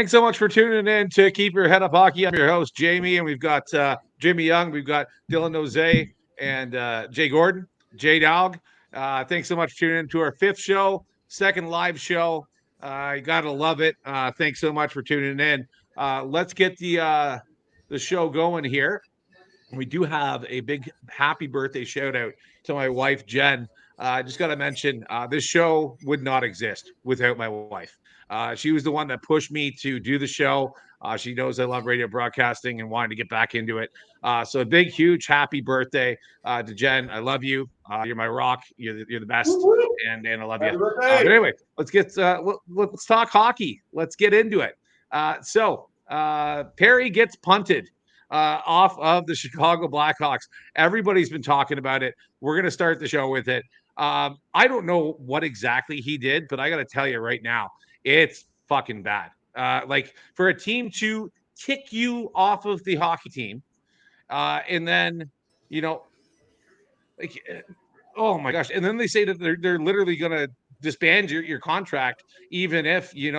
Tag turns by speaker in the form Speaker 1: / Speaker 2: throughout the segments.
Speaker 1: Thanks so much for tuning in to Keep Your Head Up Hockey. I'm your host, Jamie, and we've got Jimmy Young, we've got Dylan Nose, and Jay Gordon, Jay Dowg. Thanks so much for tuning in to our fifth show, second live show. You got to love it. Thanks so much for tuning in. Let's get the show going here. We do have a big happy birthday shout out to my wife, Jen. I just got to mention this show would not exist without my wife. She was the one that pushed me to do the show. She knows I love radio broadcasting and wanted to get back into it. So a big, huge happy birthday to Jen. I love you. You're my rock. You're the best, and I love you. But anyway, let's talk hockey. Let's get into it. Perry gets punted off of the Chicago Blackhawks. Everybody's been talking about it. We're going to start the show with it. I don't know what exactly he did, but I got to tell you right now, it's fucking bad. Like for a team to kick you off of the hockey team, and then, you know, like, oh my gosh. And then they say that they're literally going to disband your contract, even if, you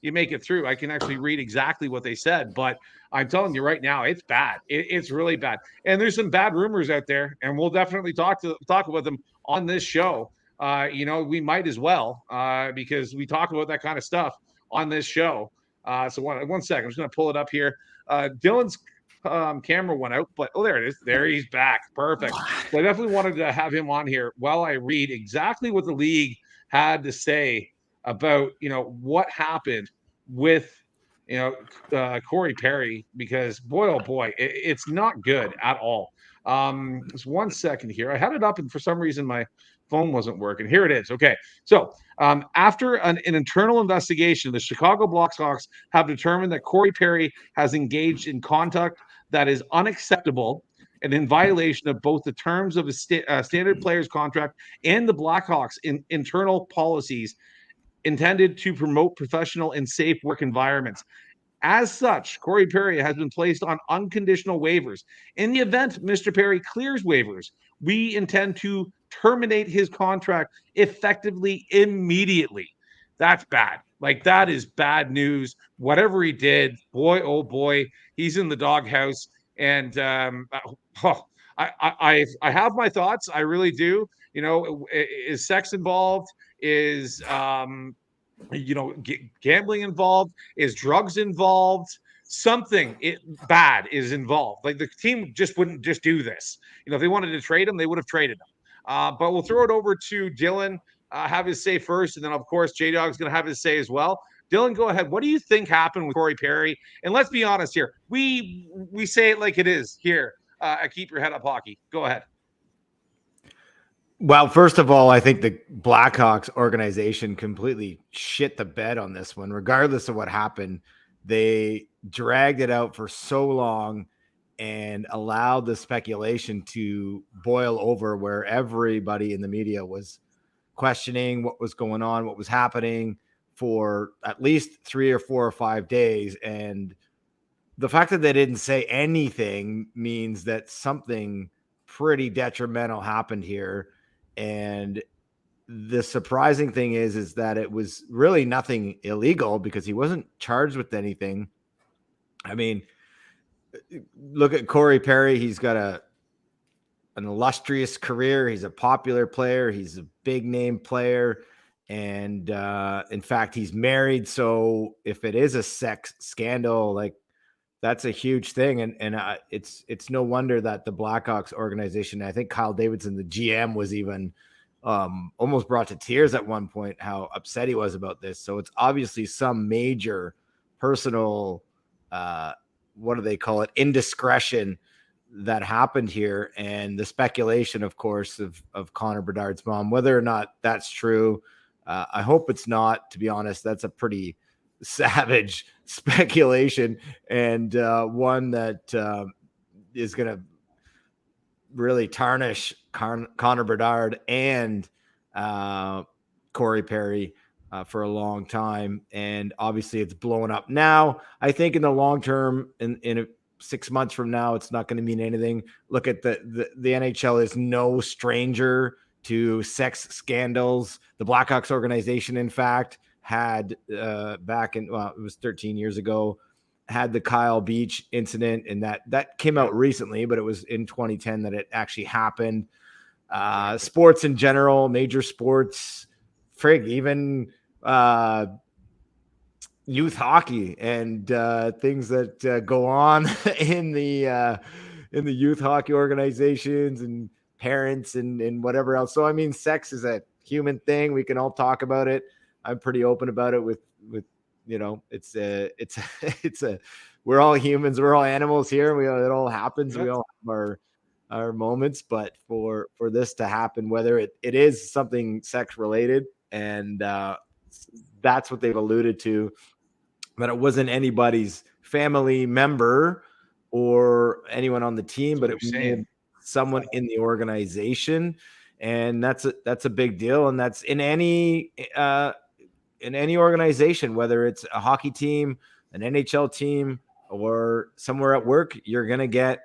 Speaker 1: make it through. I can actually read exactly what they said, but I'm telling you right now, it's bad. It's really bad. And there's some bad rumors out there, and we'll definitely talk about them on this show. We might as well, because we talk about that kind of stuff on this show. So one second, I'm just going to pull it up here. Dylan's camera went out, but there it is. There he's back. Perfect. So I definitely wanted to have him on here while I read exactly what the league had to say about, what happened with, Corey Perry, because boy, oh boy, it's not good at all. Just one second here. I had it up, and for some reason my phone wasn't working. Here it is. Okay. So after an internal investigation, the Chicago Blackhawks have determined that Corey Perry has engaged in conduct that is unacceptable and in violation of both the terms of a standard players contract and the Blackhawks internal policies intended to promote professional and safe work environments. As such, Corey Perry has been placed on unconditional waivers. In the event Mr. Perry clears waivers, we intend to terminate his contract effectively immediately. That's bad. Like, that is bad news. Whatever he did, boy, oh boy, he's in the doghouse. And I have my thoughts. I really do. Is sex involved? Is gambling involved? Is drugs involved? Something bad is involved. Like, the team just wouldn't just do this. If they wanted to trade him, they would have traded him. But we'll throw it over to Dylan, have his say first, and then of course J Dog's going to have his say as well. Dylan, go ahead. What do you think happened with Corey Perry? And let's be honest here. We say it like it is here at Keep Your Head Up Hockey. Go ahead.
Speaker 2: Well, first of all, I think the Blackhawks organization completely shit the bed on this one. Regardless of what happened, they dragged it out for so long and allowed the speculation to boil over, where everybody in the media was questioning what was going on, what was happening for at least 3 or 4 or 5 days. And the fact that they didn't say anything means that something pretty detrimental happened here. And the surprising thing is that it was really nothing illegal, because he wasn't charged with anything. I mean, look at Corey Perry. He's got an illustrious career. He's a popular player. He's a big name player. And in fact, he's married. So if it is a sex scandal, like, that's a huge thing. And it's no wonder that the Blackhawks organization, I think Kyle Davidson, the GM, was even almost brought to tears at one point how upset he was about this. So it's obviously some major personal, what do they call it, indiscretion that happened here. And the speculation, of course, of Connor Bedard's mom, whether or not that's true, I hope it's not, to be honest. That's a pretty savage speculation, and one that is going to really tarnish Connor Bedard and Corey Perry for a long time. And obviously it's blowing up now. I think in the long term, in 6 months from now, it's not going to mean anything. Look at the NHL is no stranger to sex scandals. The Blackhawks organization, in fact, had back in, well, it was 13 years ago, had the Kyle Beach incident, and that came out recently, but it was in 2010 that it actually happened. Sports in general, major sports, even youth hockey and things that go on in the youth hockey organizations and parents and whatever else. So I mean, sex is a human thing. We can all talk about it. I'm pretty open about it with it's a we're all humans, we're all animals here. It all happens. We all have our moments, but for this to happen, whether it is something sex related, and that's what they've alluded to, that it wasn't anybody's family member or anyone on the team, but it was someone in the organization, and that's a big deal. And that's in any organization, whether it's a hockey team, an NHL team, or somewhere at work, you're gonna get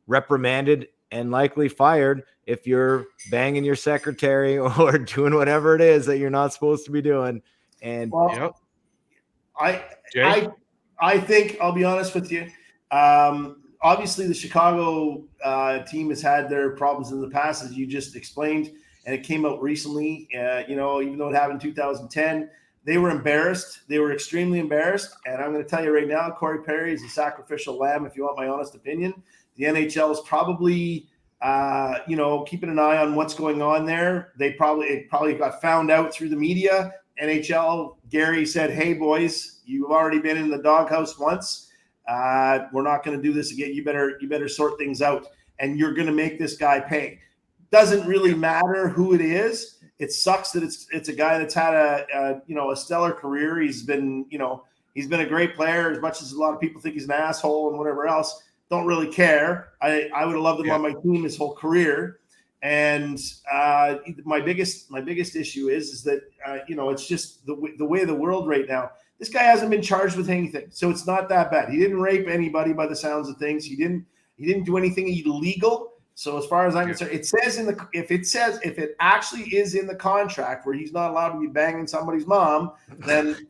Speaker 2: reprimanded and likely fired if you're banging your secretary or doing whatever it is that you're not supposed to be doing. And
Speaker 3: I think, I'll be honest with you. Obviously, the Chicago team has had their problems in the past, as you just explained, and it came out recently. Even though it happened in 2010, they were embarrassed. They were extremely embarrassed. And I'm going to tell you right now, Corey Perry is a sacrificial lamb, if you want my honest opinion. The NHL is probably, keeping an eye on what's going on there. It probably got found out through the media. NHL, Gary said, "Hey boys, you've already been in the doghouse once. We're not going to do this again. You better sort things out, and you're going to make this guy pay." Doesn't really matter who it is. It sucks that it's a guy that's had a stellar career. He's been a great player. As much as a lot of people think he's an asshole and whatever else, don't really care. I would have loved him on my team his whole career. And my biggest issue is that it's just the way of the world right now. This guy hasn't been charged with anything, so it's not that bad. He didn't rape anybody by the sounds of things. He didn't do anything illegal. So as far as I'm concerned, it says if it actually is in the contract where he's not allowed to be banging somebody's mom, then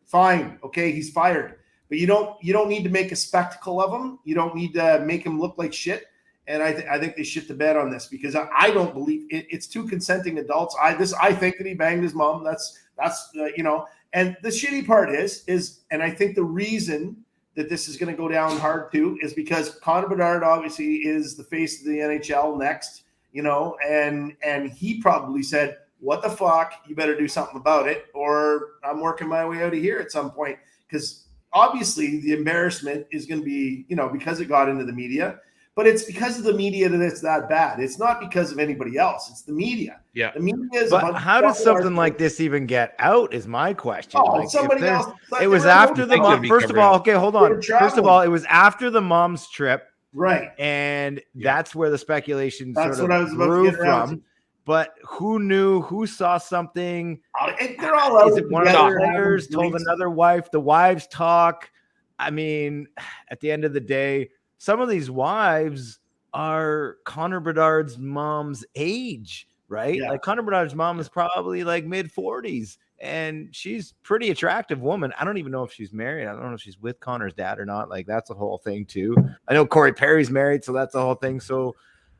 Speaker 3: fine, okay, he's fired. But you don't need to make a spectacle of him. You don't need to make him look like shit. And I think they shit the bed on this, because I don't believe it's two consenting adults. I think that he banged his mom. That's And the shitty part is, and I think the reason that this is going to go down hard too is because Connor Bedard obviously is the face of the NHL next, and he probably said, "What the fuck? You better do something about it, or I'm working my way out of here at some point." Because obviously the embarrassment is going to be, because it got into the media. But it's because of the media that it's that bad. It's not because of anybody else. It's the media.
Speaker 1: Yeah.
Speaker 3: The media is.
Speaker 2: But how does something like this even get out? Is my question.
Speaker 3: Oh, somebody else.
Speaker 2: It was after the mom. First of all, okay, hold on. First of all, it was after the mom's trip,
Speaker 3: right?
Speaker 2: And that's where the speculation
Speaker 3: that's
Speaker 2: sort
Speaker 3: what
Speaker 2: of
Speaker 3: I was about
Speaker 2: grew
Speaker 3: to get around
Speaker 2: from.
Speaker 3: to.
Speaker 2: But who knew? Who saw something?
Speaker 3: They're all out.
Speaker 2: Is it one of the players told another wife? The wives talk. I mean, at the end of the day, some of these wives are Connor Bedard's mom's age, right?
Speaker 3: Yeah.
Speaker 2: Like Connor Bedard's mom is probably like mid-40s, and she's pretty attractive woman. I don't even know if she's married. I don't know if she's with Connor's dad or not. Like that's a whole thing too. I know Corey Perry's married, so that's the whole thing. So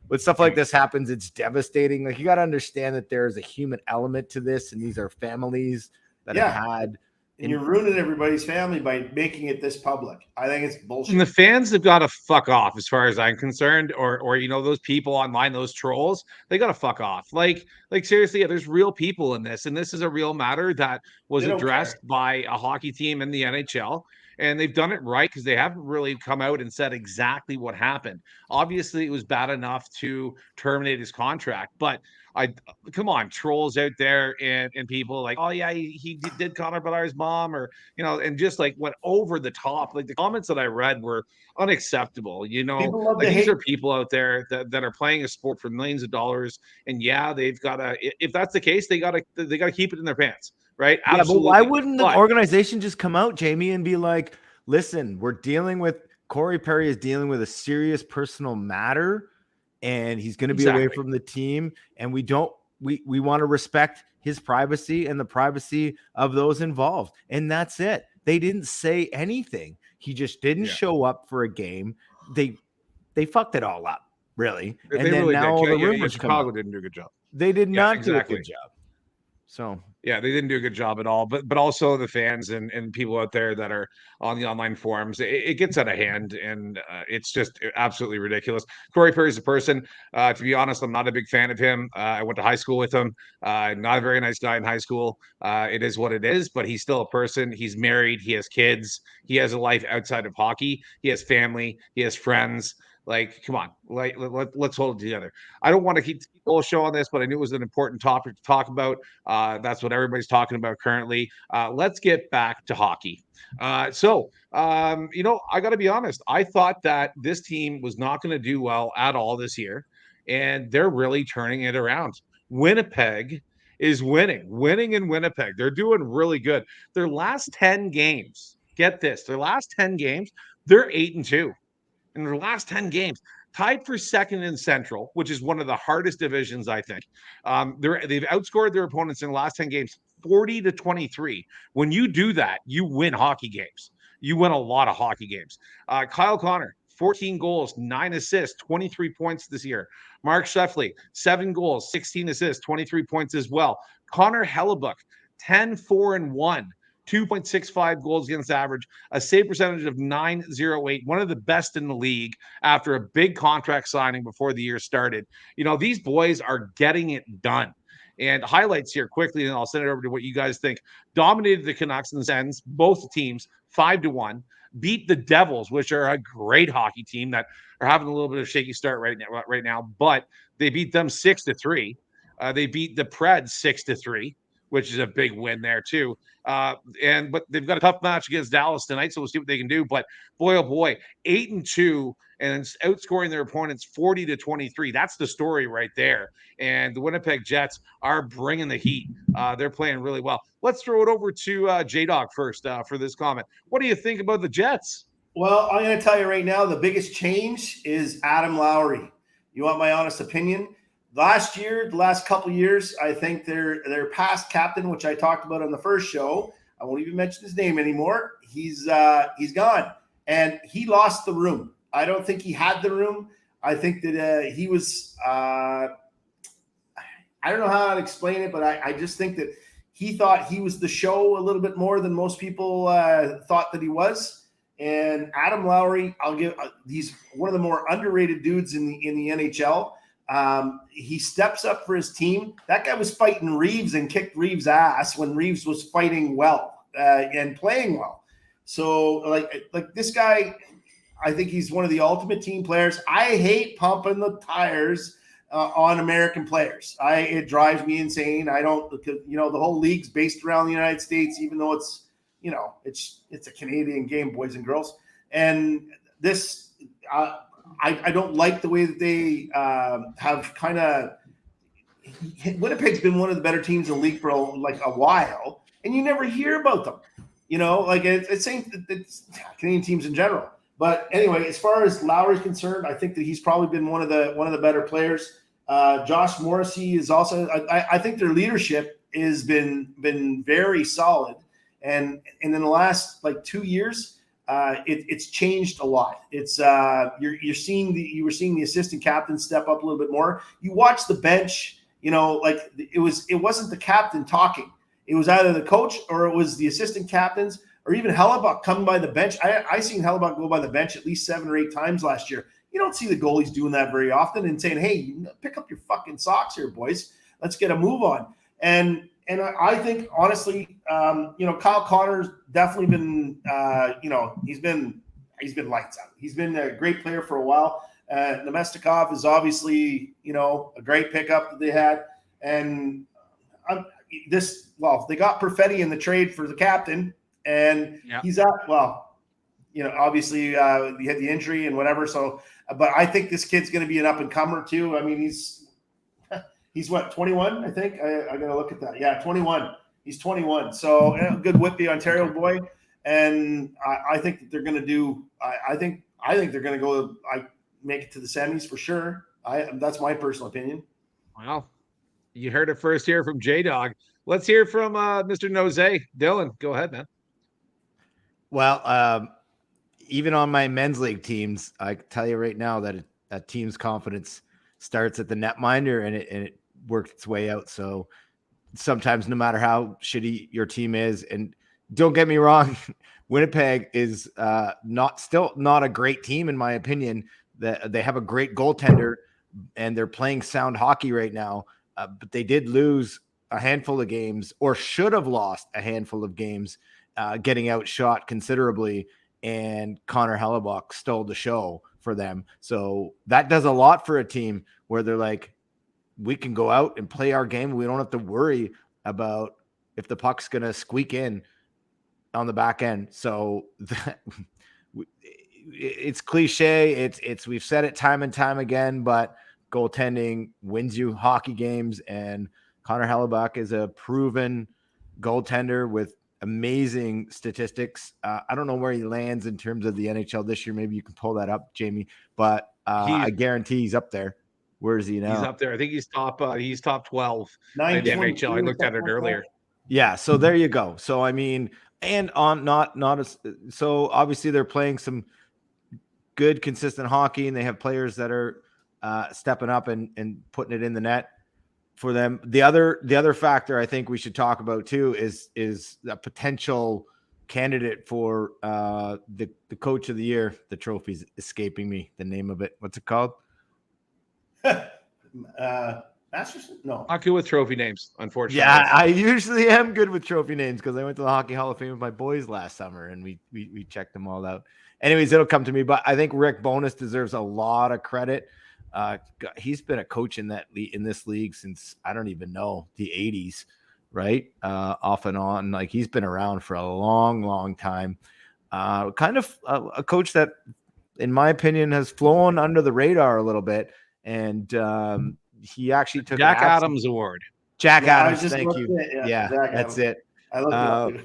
Speaker 2: when stuff like this happens, it's devastating. Like you got to understand that there's a human element to this, and these are families that have had.
Speaker 3: And you're ruining everybody's family by making it this public. I think it's bullshit.
Speaker 1: And the fans have got to fuck off, as far as I'm concerned, or those people online, those trolls, they got to fuck off. Like seriously, there's real people in this, and this is a real matter that was addressed by a hockey team in the NHL, and they've done it right because they haven't really come out and said exactly what happened. Obviously, it was bad enough to terminate his contract, but come on, trolls out there and people like, oh yeah, he did Connor Bedard's mom, or and just like went over the top. Like the comments that I read were unacceptable. Like these are people out there that are playing a sport for millions of dollars, and yeah, they've got to. If that's the case, they got to keep it in their pants, right?
Speaker 2: Yeah,
Speaker 1: absolutely.
Speaker 2: but why wouldn't the organization just come out, Jamie, and be like, listen, we're dealing with Corey Perry is dealing with a serious personal matter, and he's going to be away from the team, and we want to respect his privacy and the privacy of those involved. And that's it. They didn't say anything. He just didn't show up for a game. They fucked it all up, really. And
Speaker 1: They
Speaker 2: then
Speaker 1: really
Speaker 2: now
Speaker 1: did.
Speaker 2: all the
Speaker 1: Yeah,
Speaker 2: rumors come
Speaker 1: Chicago
Speaker 2: out.
Speaker 1: didn't do a good job.
Speaker 2: They did
Speaker 1: Yeah,
Speaker 2: not do a
Speaker 1: exactly.
Speaker 2: good job. So
Speaker 1: Yeah, they didn't do a good job at all. But also the fans and people out there that are on the online forums, it gets out of hand, and it's just absolutely ridiculous. Corey Perry's a person. To be honest, I'm not a big fan of him. I went to high school with him. Not a very nice guy in high school. It is what it is, but he's still a person. He's married. He has kids. He has a life outside of hockey. He has family. He has friends. Like, come on, let's hold it together. I don't want to keep the whole show on this, but I knew it was an important topic to talk about. That's what everybody's talking about currently. Let's get back to hockey. I got to be honest. I thought that this team was not going to do well at all this year, and they're really turning it around. Winnipeg is winning in Winnipeg. They're doing really good. Their last 10 games, get this, their last 10 games, they're 8-2 in their last 10 games, tied for second in Central, which is one of the hardest divisions, I think. They've outscored their opponents in the last 10 games 40-23. When you do that, you win hockey games. You win a lot of hockey games. Kyle Connor, 14 goals, 9 assists, 23 points this year. Mark Sheffley, 7 goals, 16 assists, 23 points as well. Connor Hellebuck, 10-4-1. 2.65 goals against average, a save percentage of .908, one of the best in the league after a big contract signing before the year started. These boys are getting it done. And highlights here quickly, and I'll send it over to what you guys think. Dominated the Canucks in the Sens, both teams, 5-1. Beat the Devils, which are a great hockey team that are having a little bit of a shaky start right now, but they beat them 6-3. They beat the Preds 6-3, which is a big win there too. But they've got a tough match against Dallas tonight, so we'll see what they can do. But boy, oh boy, 8-2 and outscoring their opponents 40-23. That's the story right there. And the Winnipeg Jets are bringing the heat. They're playing really well. Let's throw it over to J-Dog first for this comment. What do you think about the Jets?
Speaker 3: Well, I'm going to tell you right now, the biggest change is Adam Lowry. You want my honest opinion? Last year, the last couple of years, I think their past captain, which I talked about on the first show, I won't even mention his name anymore. He's gone, and he lost the room. I don't think he had the room. I think that he was. I don't know how to explain it, but I just think that he thought he was the show a little bit more than most people thought that he was. And Adam Lowry, he's one of the more underrated dudes in the NHL. He steps up for his team. That guy was fighting Reeves and kicked Reeves' ass when Reeves was fighting well and playing well. So like this guy, I think he's one of the ultimate team players. I hate pumping the tires on American players. It drives me insane. I don't, because the whole league's based around the United States, even though it's a Canadian game, boys and girls. And this, I don't like the way that they have kind of. Winnipeg's been one of the better teams in the league for a while, and you never hear about them. It's Canadian teams in general. But anyway, as far as Lowry's concerned, I think that he's probably been one of the better players. Josh Morrissey is also. I think their leadership has been very solid, and in the last 2 years. It's changed a lot. It's you were seeing the assistant captain step up a little bit more. You watch the bench, it wasn't the captain talking. It was either the coach or it was the assistant captains or even Hellebuck coming by the bench. I seen Hellebuck go by the bench at least 7 or 8 times last year. You don't see the goalies doing that very often and saying, "Hey, pick up your fucking socks here, boys. Let's get a move on." And I think, honestly, Kyle Connor's definitely been, he's been lights out. He's been a great player for a while. Nemestikov is obviously, a great pickup that they had. And they got Perfetti in the trade for the captain, and he's out. Well, obviously he had the injury and whatever. So, but I think this kid's going to be an up and comer too. I mean, He's what, 21, I think? I got to look at that. Yeah, 21. He's 21. So good Whitby, Ontario boy. And I think that they're going to do – I think they're going to go make it to the semis for sure. That's my personal opinion.
Speaker 1: Wow. You heard it first here from J-Dog. Let's hear from Mr. Nose. Dylan, go ahead, man.
Speaker 2: Well, even on my men's league teams, I can tell you right now that a team's confidence starts at the netminder and it works its way out. So sometimes, no matter how shitty your team is, and don't get me wrong, Winnipeg is not a great team in my opinion. That they have a great goaltender and they're playing sound hockey right now, but they did lose a handful of games, or should have lost a handful of games, getting outshot considerably. And Connor Hellebuck stole the show for them. So that does a lot for a team where they're like, we can go out and play our game. We don't have to worry about if the puck's going to squeak in on the back end. So it's cliche. We've said it time and time again, but goaltending wins you hockey games. And Connor Hellebuck is a proven goaltender with amazing statistics. I don't know where he lands in terms of the NHL this year. Maybe you can pull that up, Jamie, but I guarantee he's up there. Where is he now?
Speaker 1: He's up there. I think he's top 12 in the
Speaker 3: 922,
Speaker 1: NHL. I looked at it earlier.
Speaker 2: Yeah, so there you go. So I mean, and on not as so obviously they're playing some good consistent hockey, and they have players that are stepping up and putting it in the net for them. The other factor I think we should talk about too is a potential candidate for the coach of the year. The trophy's escaping me, the name of it. What's it called?
Speaker 3: Masterson? No.
Speaker 1: Not good with trophy names, unfortunately.
Speaker 2: Yeah, I usually am good with trophy names because I went to the Hockey Hall of Fame with my boys last summer and we checked them all out. Anyways, it'll come to me, but I think Rick Bowness deserves a lot of credit. He's been a coach in this league since I don't even know the 80s, right? Off and on, like he's been around for a long, long time. Kind of a coach that, in my opinion, has flown under the radar a little bit. And he actually took
Speaker 1: Jack Adams Award.
Speaker 2: Jack Adams, thank you.
Speaker 3: Yeah,
Speaker 2: that's
Speaker 3: Adams.
Speaker 2: it.
Speaker 3: I love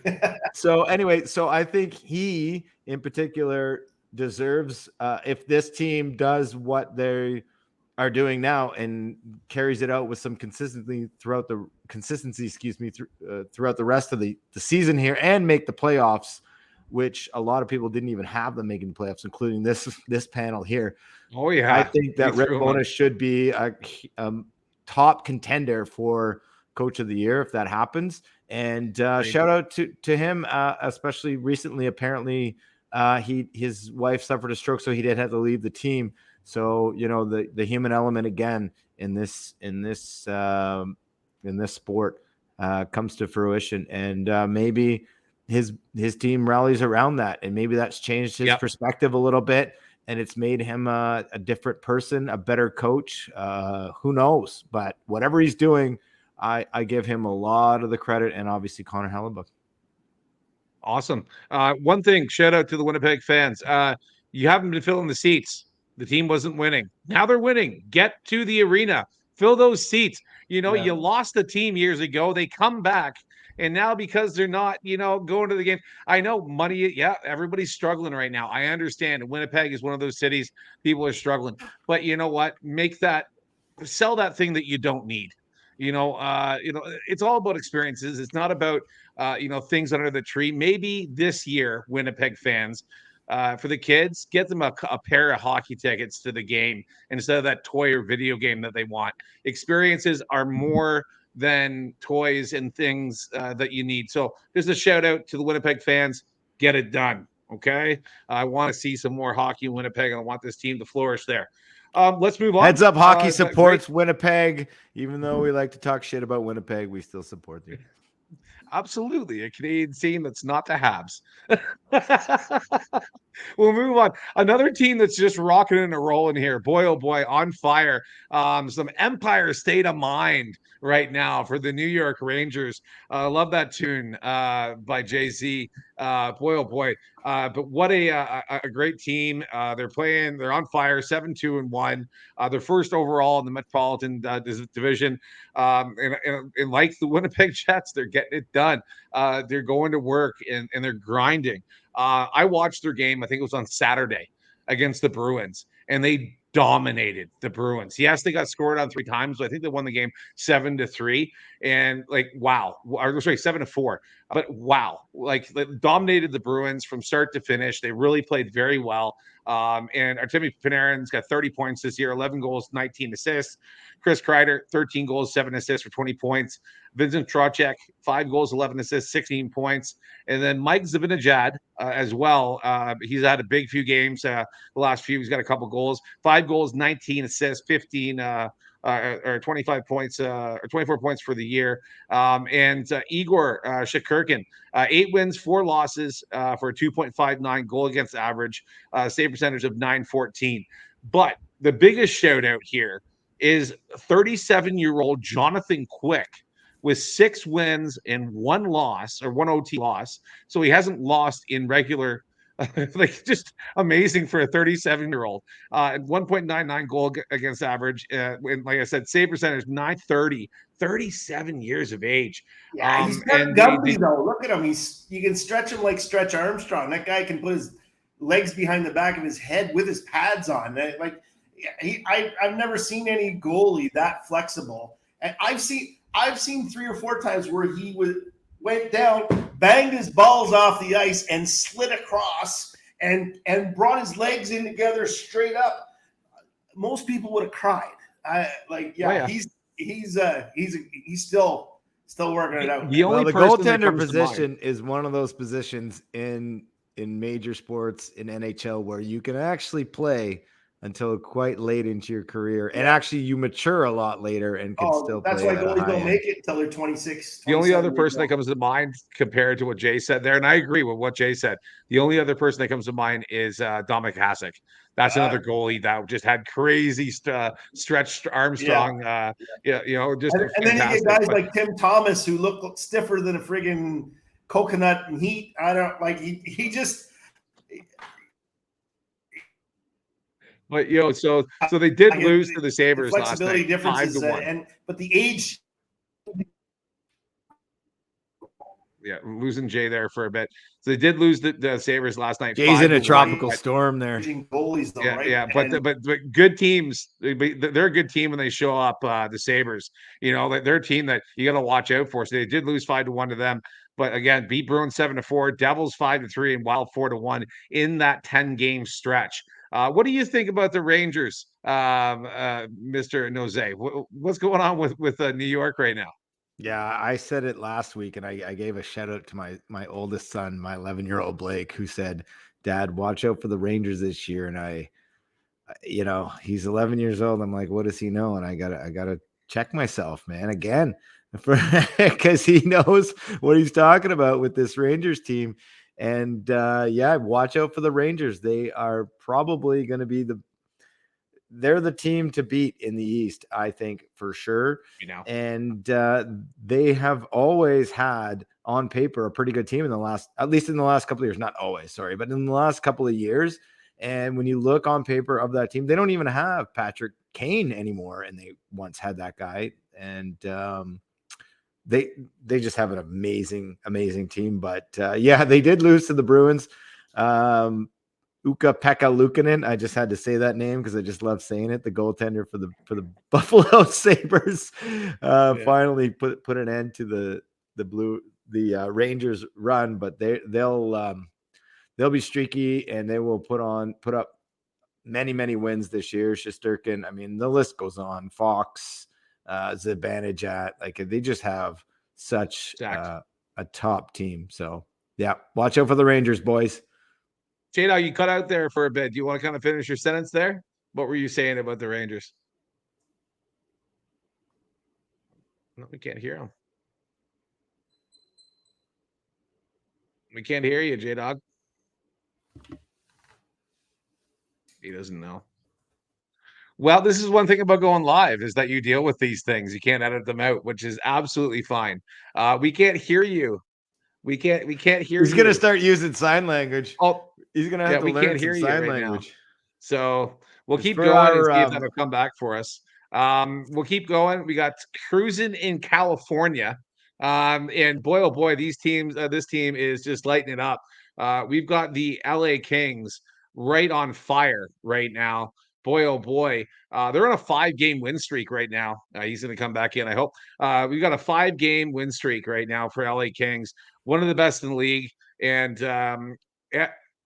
Speaker 2: So anyway, so I think he in particular deserves, if this team does what they are doing now and carries it out with some consistency throughout the rest of the season here and make the playoffs, which a lot of people didn't even have them making the playoffs, including this panel here.
Speaker 1: Oh yeah,
Speaker 2: I think that Rick Bowness should be a top contender for Coach of the Year if that happens. And shout out to him, especially recently. Apparently, his wife suffered a stroke, so he did have to leave the team. So the human element again in this sport comes to fruition, and maybe his team rallies around that, and maybe that's changed his perspective a little bit, and it's made him a different person, a better coach. Who knows? But whatever he's doing, I give him a lot of the credit, and obviously Connor Hellebuck.
Speaker 1: Awesome. One thing, shout out to the Winnipeg fans. You haven't been filling the seats. The team wasn't winning. Now they're winning. Get to the arena. Fill those seats. You lost the team years ago. They come back. And now because they're not, going to the game. I know money. Yeah, everybody's struggling right now. I understand. Winnipeg is one of those cities people are struggling. But you know what? Sell that thing that you don't need. It's all about experiences. It's not about, things under the tree. Maybe this year, Winnipeg fans, for the kids, get them a pair of hockey tickets to the game instead of that toy or video game that they want. Experiences are more than toys and things that you need. So just a shout out to the Winnipeg fans. Get it done. Okay. I want to see some more hockey in Winnipeg, and I want this team to flourish there. Let's move on.
Speaker 2: Heads up, hockey supports Winnipeg. Even though we like to talk shit about Winnipeg, we still support them.
Speaker 1: Absolutely. A Canadian team that's not the Habs. We'll move on. Another team that's just rocking and rolling here. Boy, oh boy, on fire. Some Empire State of Mind right now for the New York Rangers. Love that tune by Jay-Z. Boy, oh boy. But what a great team. They're on fire, 7-2-1. They're first overall in the Metropolitan Division. And like the Winnipeg Jets, they're getting it done. They're going to work and they're grinding. I watched their game, I think it was on Saturday, against the Bruins, and they dominated the Bruins. Yes, they got scored on 3 times, but I think they won the game 7-3. And like, wow, or sorry, 7-4. But wow, like dominated the Bruins from start to finish. They really played very well. And Artemi Panarin's got 30 points this year, 11 goals, 19 assists. Chris Kreider, 13 goals, 7 assists for 20 points. Vincent Trocheck, 5 goals, 11 assists, 16 points. And then Mike Zibanejad as well. He's had a big few games the last few. He's got a couple goals, 5 goals, 19 assists, 15 or 25 points or 24 points for the year. And Igor Shekurkin, 8 wins, 4 losses for a 2.59 goal against average, save percentage of 914. But the biggest shout out here is 37-year-old Jonathan Quick with 6 wins and 1 loss or 1 OT loss. So he hasn't lost in regular, like just amazing for a 37-year-old. 1.99 goal against average. And like I said, save percentage 930, 37 years of age.
Speaker 3: Yeah, he's not Gumby though. Look at him. You can stretch him like Stretch Armstrong. That guy can put his legs behind the back of his head with his pads on. Like I've never seen any goalie that flexible. And I've seen 3 or 4 times where he went down, banged his balls off the ice, and slid across and brought his legs in together straight up. Most people would have cried. He's still working it out.
Speaker 2: The goaltender position is one of those positions in major sports in NHL where you can actually play until quite late into your career, and actually you mature a lot later and can still play.
Speaker 3: That's why goalies don't make it until they're 26.
Speaker 1: The only other person that comes to mind compared to what Jay said there, and I agree with what Jay said, the only other person that comes to mind is Dominik Hasek. That's another goalie that just had crazy stretched Armstrong. Just
Speaker 3: and then you get guys like Tim Thomas who look stiffer than a friggin' coconut in heat. I don't like he just.
Speaker 1: But so they did lose to the Sabres last night.
Speaker 3: Flexibility differences, but the age.
Speaker 1: Yeah, losing Jay there for a bit. So they did lose the Sabres last night.
Speaker 2: Jay's in a tropical storm there.
Speaker 3: Goalies though, right?
Speaker 1: Yeah, but good teams, they're a good team when they show up. The Sabres, they're a team that you got to watch out for. So they did lose 5-1 to them. But again, beat Bruins 7-4, Devils 5-3, and Wild 4-1 in that 10-game stretch. What do you think about the Rangers, Mr. Noze? What's going on with New York right now?
Speaker 2: Yeah, I said it last week, and I gave a shout out to my oldest son, my 11-year-old Blake, who said, "Dad, watch out for the Rangers this year." And he's 11 years old. I'm like, what does he know? And I gotta check myself, man, again, because he knows what he's talking about with this Rangers team. And watch out for the Rangers. They are probably going to be they're the team to beat in the East, I think, for sure. And they have always had on paper a pretty good team at least in the last couple of years, not always, sorry, but in the last couple of years. And when you look on paper of that team, they don't even have Patrick Kane anymore. And they once had that guy. And they just have an amazing team. But they did lose to the Bruins. Ukko-Pekka Luukkonen. I just had to say that name because I just love saying it. The goaltender for the Buffalo Sabres finally put an end to the Rangers run, but they'll be streaky and they will put up many wins this year. Shesterkin. I mean, the list goes on. Fox, Zibanejad. Like they just have such a top team. So yeah, watch out for the Rangers, boys.
Speaker 1: Jada, you cut out there for a bit. Do you want to kind of finish your sentence there? What were you saying about the Rangers? No, we can't hear him. We can't hear you, J-Dog. He doesn't know. Well, this is one thing about going live is that you deal with these things. You can't edit them out, which is absolutely fine. We can't hear you. We can't hear you.
Speaker 2: He's going to start using sign language.
Speaker 1: Oh,
Speaker 2: he's going to have to learn some sign language.
Speaker 1: So we'll keep going and see if that'll come back for us. We'll keep going. We got cruising in California. And boy, oh boy, this team is just lighting it up. We've got the LA Kings right on fire right now. boy, oh boy, they're on a 5-game win streak right now. He's going to come back in, I hope. We've got a 5-game win streak right now for LA Kings, one of the best in the league. And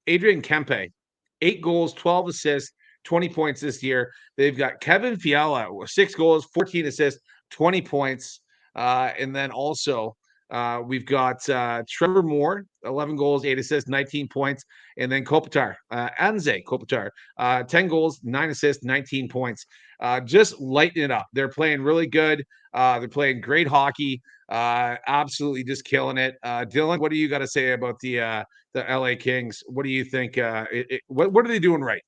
Speaker 1: Adrian Kempe, 8 goals, 12 assists, 20 points this year. They've got Kevin Fiala, 6 goals, 14 assists, 20 points. And then also we've got Trevor Moore, 11 goals, 8 assists, 19 points. And then Kopitar, Anze Kopitar, 10 goals, 9 assists, 19 points. Just lighting it up. They're playing really good. They're playing great hockey. Absolutely just killing it. Dylan, what do you got to say about the LA Kings? What do you think? What are they doing right?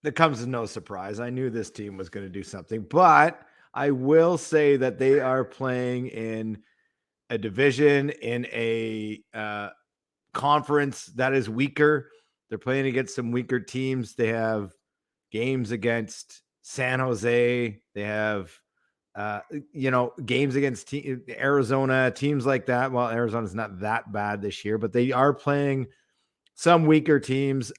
Speaker 2: That comes as no surprise. I knew this team was going to do something, but I will say that they are playing in a division, in a conference that is weaker. They're playing against some weaker teams. They have games against San Jose. They have, games against Arizona, teams like that. Well, Arizona's not that bad this year, but they are playing some weaker teams.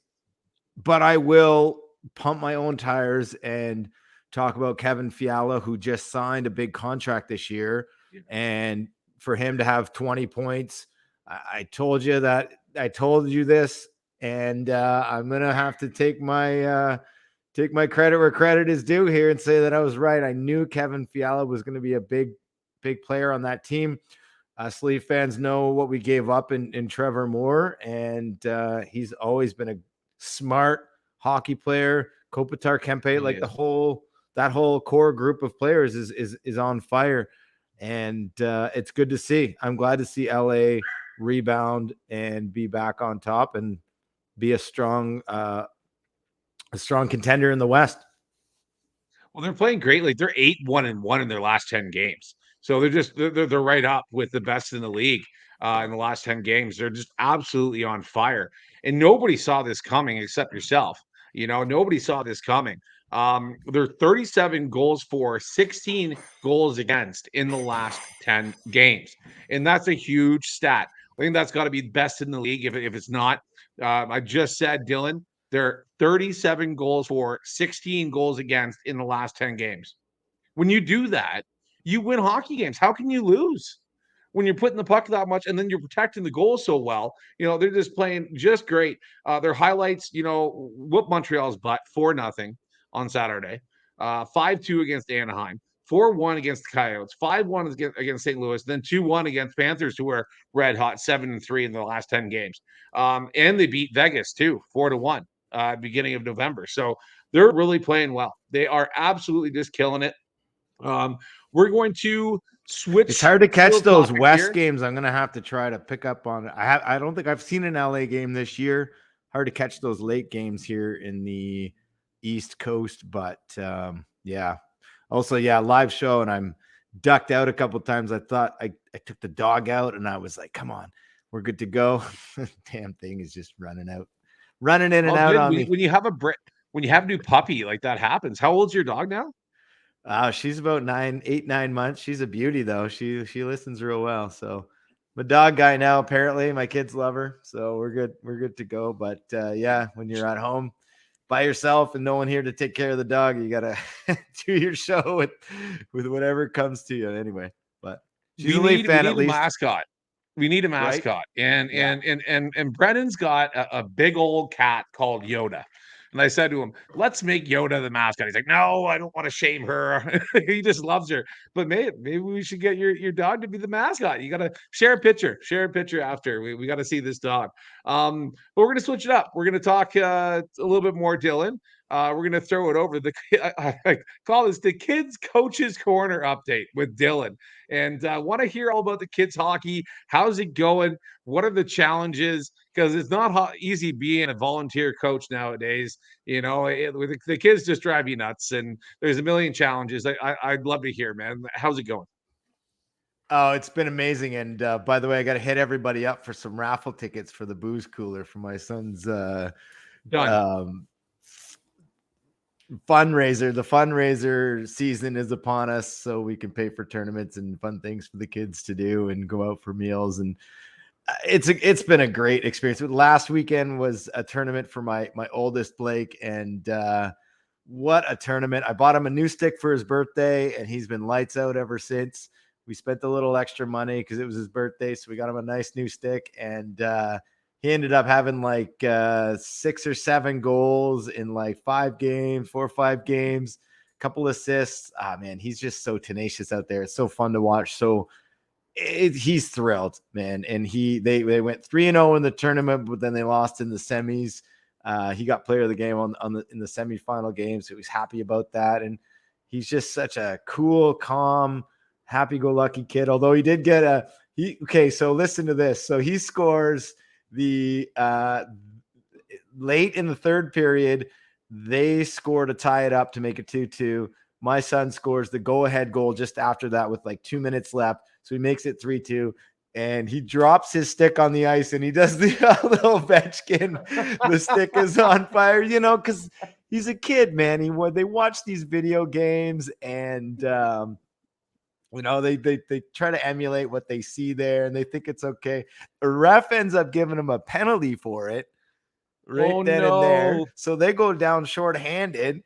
Speaker 2: But I will pump my own tires and talk about Kevin Fiala, who just signed a big contract this year. And for him to have 20 points, I told you this, and I'm going to have to take my credit where credit is due here and say that I was right. I knew Kevin Fiala was going to be a big player on that team. Sleeve fans know what we gave up in Trevor Moore, and he's always been a smart hockey player. Kopitar, Kempe, like that whole core group of players is on fire, and it's good to see. I'm glad to see LA rebound and be back on top and be a strong contender in the West.
Speaker 1: Well, they're playing great. Like they're 8-1-1 in their last 10 games. So they're right up with the best in the league in the last 10 games. They're just absolutely on fire. And nobody saw this coming except yourself. Nobody saw this coming. They're 37 goals for, 16 goals against in the last 10 games. And that's a huge stat. I think that's got to be best in the league. If it's not, I just said, Dylan, they're 37 goals for, 16 goals against in the last 10 games. When you do that, you win hockey games. How can you lose when you're putting the puck that much and then you're protecting the goal so well? They're just playing just great. Their highlights, whoop Montreal's butt 4-0 on Saturday, 5-2 against Anaheim, 4-1 against the Coyotes, 5-1 against St. Louis, then 2-1 against Panthers, who are red hot, 7-3 in the last 10 games. And they beat Vegas too, 4-1, beginning of November. So they're really playing well. They are absolutely just killing it. We're going to switch.
Speaker 2: It's hard to catch those West games. I'm going to have to try to pick up on it. I don't think I've seen an LA game this year. Hard to catch those late games here in the East Coast, but yeah. Also, live show, and I'm ducked out a couple of times. I thought I took the dog out, and I was like, "Come on, we're good to go." Damn thing is just running in and out on me.
Speaker 1: When you have a new puppy, like that happens. How old's your dog now?
Speaker 2: She's about 9 months. She's a beauty though. She listens real well. So I'm a dog guy now. Apparently, my kids love her, so we're good. We're good to go. But when you're at home by yourself and no one here to take care of the dog, you gotta do your show with whatever comes to you. Anyway, but she's a Leaf fan at least.
Speaker 1: Mascot. We need a mascot, right? and Brennan's got a big old cat called Yoda. And I said to him, let's make Yoda the mascot. He's like, no, I don't want to shame her. He just loves her. But maybe we should get your dog to be the mascot. You got to share a picture after. We got to see this dog. But we're going to switch it up. We're going to talk a little bit more, Dylan. We're going to throw it over. I call this the Kids Coaches Corner update with Dylan. And I want to hear all about the kids hockey. How's it going? What are the challenges? Because it's not easy being a volunteer coach nowadays. The kids just drive you nuts, and there's a million challenges. I'd love to hear, man. How's it going?
Speaker 2: Oh, it's been amazing. And by the way, I got to hit everybody up for some raffle tickets for the booze cooler for my son's fundraiser. The fundraiser season is upon us, so we can pay for tournaments and fun things for the kids to do and go out for meals. And It's been a great experience. Last weekend was a tournament for my oldest Blake, and what a tournament. I bought him a new stick for his birthday, and he's been lights out ever since. We spent a little extra money because it was his birthday, so we got him a nice new stick, and he ended up having like 6 or 7 goals in like 4 or 5 games, couple assists. Ah, man, he's just so tenacious out there. It's so fun to watch. So he's thrilled, man. And they went 3-0 in the tournament, but then they lost in the semis. He got player of the game in the semifinal game, so he's happy about that. And he's just such a cool, calm, happy-go-lucky kid. Although he did get okay. So listen to this. So he scores the late in the third period. They scored to tie it up to make it 2-2. My son scores the go-ahead goal just after that with like 2 minutes left. So he makes it 3-2, and he drops his stick on the ice, and he does the little Ovechkin. The stick is on fire, because he's a kid, man. They watch these video games, and they try to emulate what they see there, and they think it's okay. The ref ends up giving him a penalty for it right then and there. So they go down shorthanded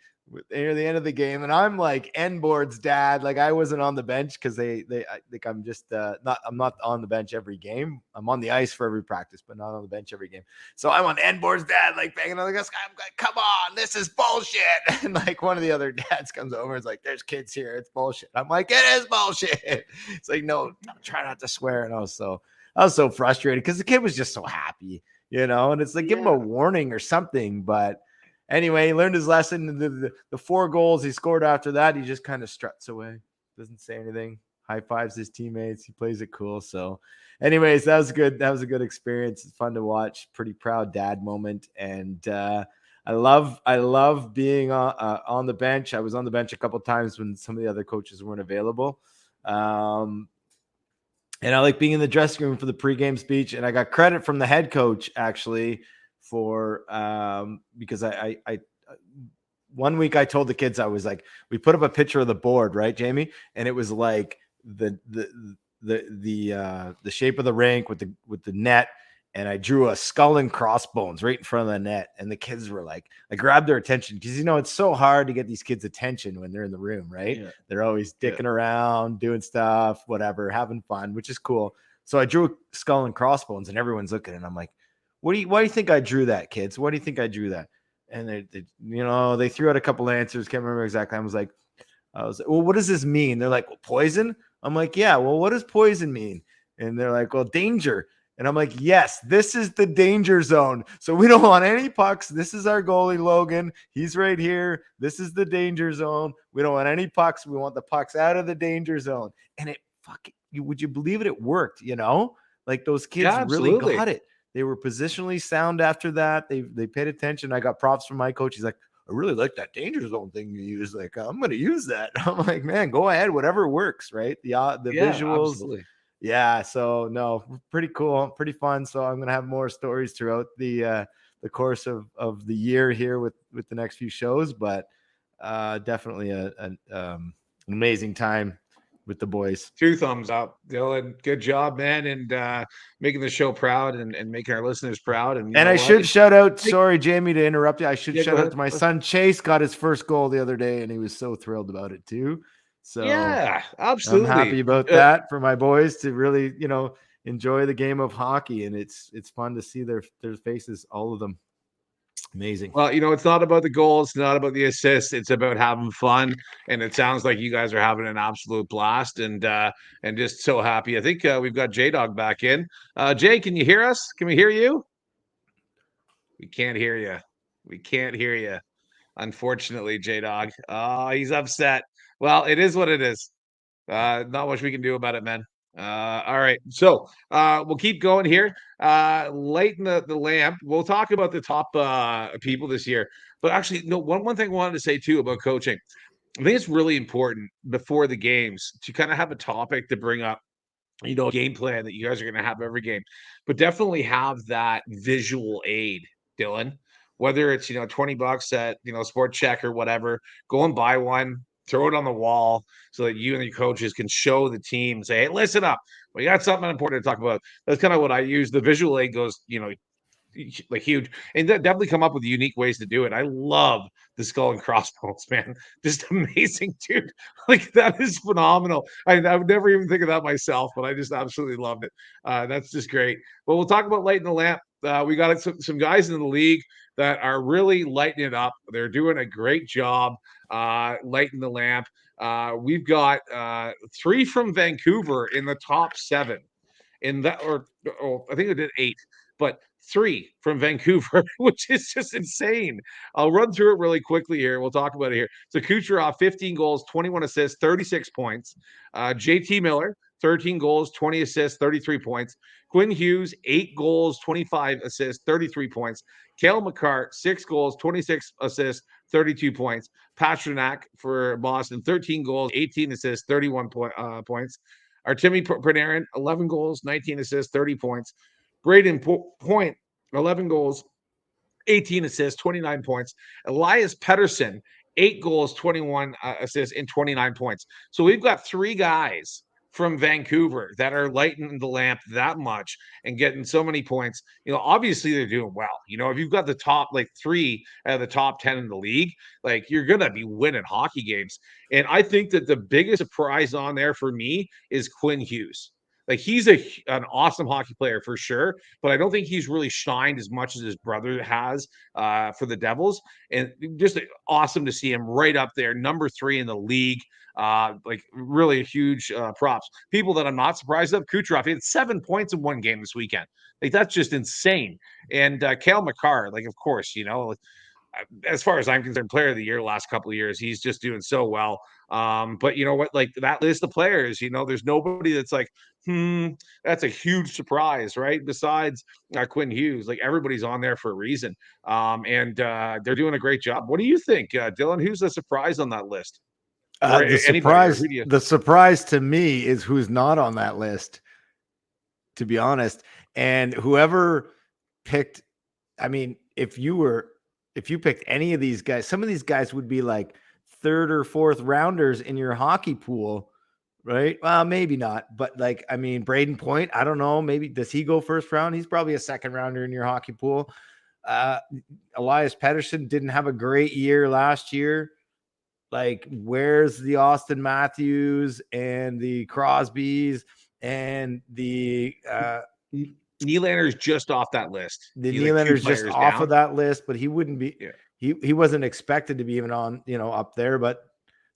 Speaker 2: near the end of the game, and I'm like N-board's dad. Like, I wasn't on the bench because I think I'm just I'm not on the bench every game. I'm on the ice for every practice, but not on the bench every game. So I'm on N-board's dad, like banging on the guy. I'm like, come on, this is bullshit. And like one of the other dads comes over and is like, there's kids here, it's bullshit. I'm like, it is bullshit. It's like, no, try not to swear. And I was so frustrated because the kid was just so happy, and it's like, give him a warning or something. But anyway, he learned his lesson. The 4 goals he scored after that, he just kind of struts away, doesn't say anything, high fives his teammates. He plays it cool. So anyways, that was good. That was a good experience. It's fun to watch. Pretty proud dad moment. And I love being on the bench. I was on the bench a couple of times when some of the other coaches weren't available. And I like being in the dressing room for the pregame speech. And I got credit from the head coach, actually, for because I 1 week I told the kids, I was like, we put up a picture of the board, right, Jamie? And it was like the shape of the rink with the net, and I drew a skull and crossbones right in front of the net. And the kids were like, I grabbed their attention because it's so hard to get these kids' attention when they're in the room, right? Yeah. They're always dicking around, doing stuff, whatever, having fun, which is cool. So I drew a skull and crossbones, and everyone's looking, and I'm like, why do you think I drew that, kids? Why do you think I drew that? And they threw out a couple answers. Can't remember exactly. I was like, well, what does this mean? They're like, well, poison. I'm like, yeah. Well, what does poison mean? And they're like, well, danger. And I'm like, yes, this is the danger zone. So we don't want any pucks. This is our goalie, Logan. He's right here. This is the danger zone. We don't want any pucks. We want the pucks out of the danger zone. And would you believe it? It worked, like those kids really got it. They were positionally sound after that. They paid attention. I got props from my coach. He's like, I really like that danger zone thing you use. Like, I'm going to use that. I'm like, man, go ahead. Whatever works, right? The visuals. Absolutely. Yeah. So no, pretty cool, pretty fun. So I'm going to have more stories throughout the course of the year here with the next few shows, but definitely an amazing time with the boys.
Speaker 1: 2 thumbs up, Dylan. Good job, man. And making the show proud and making our listeners proud. And
Speaker 2: I should shout out, sorry, Jamie, to interrupt you. I should shout out to my son, Chase, got his first goal the other day, and he was so thrilled about it too. So
Speaker 1: yeah, absolutely.
Speaker 2: I'm happy about that for my boys to really, enjoy the game of hockey. And it's fun to see their faces, all of them. Amazing.
Speaker 1: Well, it's not about the goals, it's not about the assists. It's about having fun. And it sounds like you guys are having an absolute blast and just so happy. I think we've got J-Dog back in. Jay, can you hear us? Can we hear you? We can't hear you. We can't hear you. Unfortunately, J-Dog. Oh, he's upset. Well, it is what it is. Not much we can do about it, man. All right. So we'll keep going here. Lighten the lamp. We'll talk about the top people this year. But actually, no, one thing I wanted to say too about coaching. I think it's really important before the games to kind of have a topic to bring up, a game plan that you guys are going to have every game, but definitely have that visual aid, Dylan. Whether it's $20 at Sport Check or whatever, go and buy one. throw it on the wall so that you and your coaches can show the team, say, hey, listen up. We got something important to talk about. That's kind of what I use. The visual aid goes, like huge, and definitely come up with unique ways to do it. I love the skull and crossbones, man. Just amazing, dude. Like that is phenomenal. I would never even think of that myself, but I just absolutely loved it. That's just great. Well, we'll talk about lighting the lamp. We got some guys in the league that are really lighting it up. They're doing a great job lighting the lamp. We've got 3 from Vancouver in the top 7 in that, or I think I did 8, but 3 from Vancouver, which is just insane. I'll run through it really quickly here. We'll talk about it here. So Kucherov, 15 goals, 21 assists, 36 points. JT Miller, 13 goals, 20 assists, 33 points. Quinn Hughes, 8 goals, 25 assists, 33 points. Cale Makar, 6 goals, 26 assists, 32 points. Pastrnak for Boston, 13 goals, 18 assists, 31 points. Artemi Panarin, 11 goals, 19 assists, 30 points. Braden Point, 11 goals, 18 assists, 29 points. Elias Pettersson, 8 goals, 21 assists, and 29 points. So we've got 3 guys from Vancouver that are lighting the lamp that much and getting so many points. Obviously they're doing well. If you've got the top 3 out of the top 10 in the league, you're gonna be winning hockey games. And I think that the biggest surprise on there for me is Quinn Hughes. He's an awesome hockey player for sure, but I don't think he's really shined as much as his brother has for the Devils. And just awesome to see him right up there, number 3 in the league. Really a huge props. People that I'm not surprised of, Kucherov, he had 7 points in one game this weekend. That's just insane. And Cale Makar, of course, as far as I'm concerned, player of the year last couple of years, he's just doing so well. But you know what, that list of players, there's nobody that's that's a huge surprise, right? Besides Quinn Hughes, everybody's on there for a reason. And they're doing a great job. What do you think, Dylan? Who's the surprise on that list?
Speaker 2: The surprise to me is who's not on that list, to be honest. And whoever picked, if you picked any of these guys, some of these guys would be 3rd or 4th rounders in your hockey pool, right? Well, maybe not, but Braden Point, I don't know. Maybe does he go 1st round? He's probably a 2nd rounder in your hockey pool. Elias Pettersson didn't have a great year last year. Where's the Austin Matthews and the Crosbys and the
Speaker 1: Nylander's just off that list.
Speaker 2: Nylander's just off of that list, but he wouldn't be. Yeah. He wasn't expected to be even on, up there. But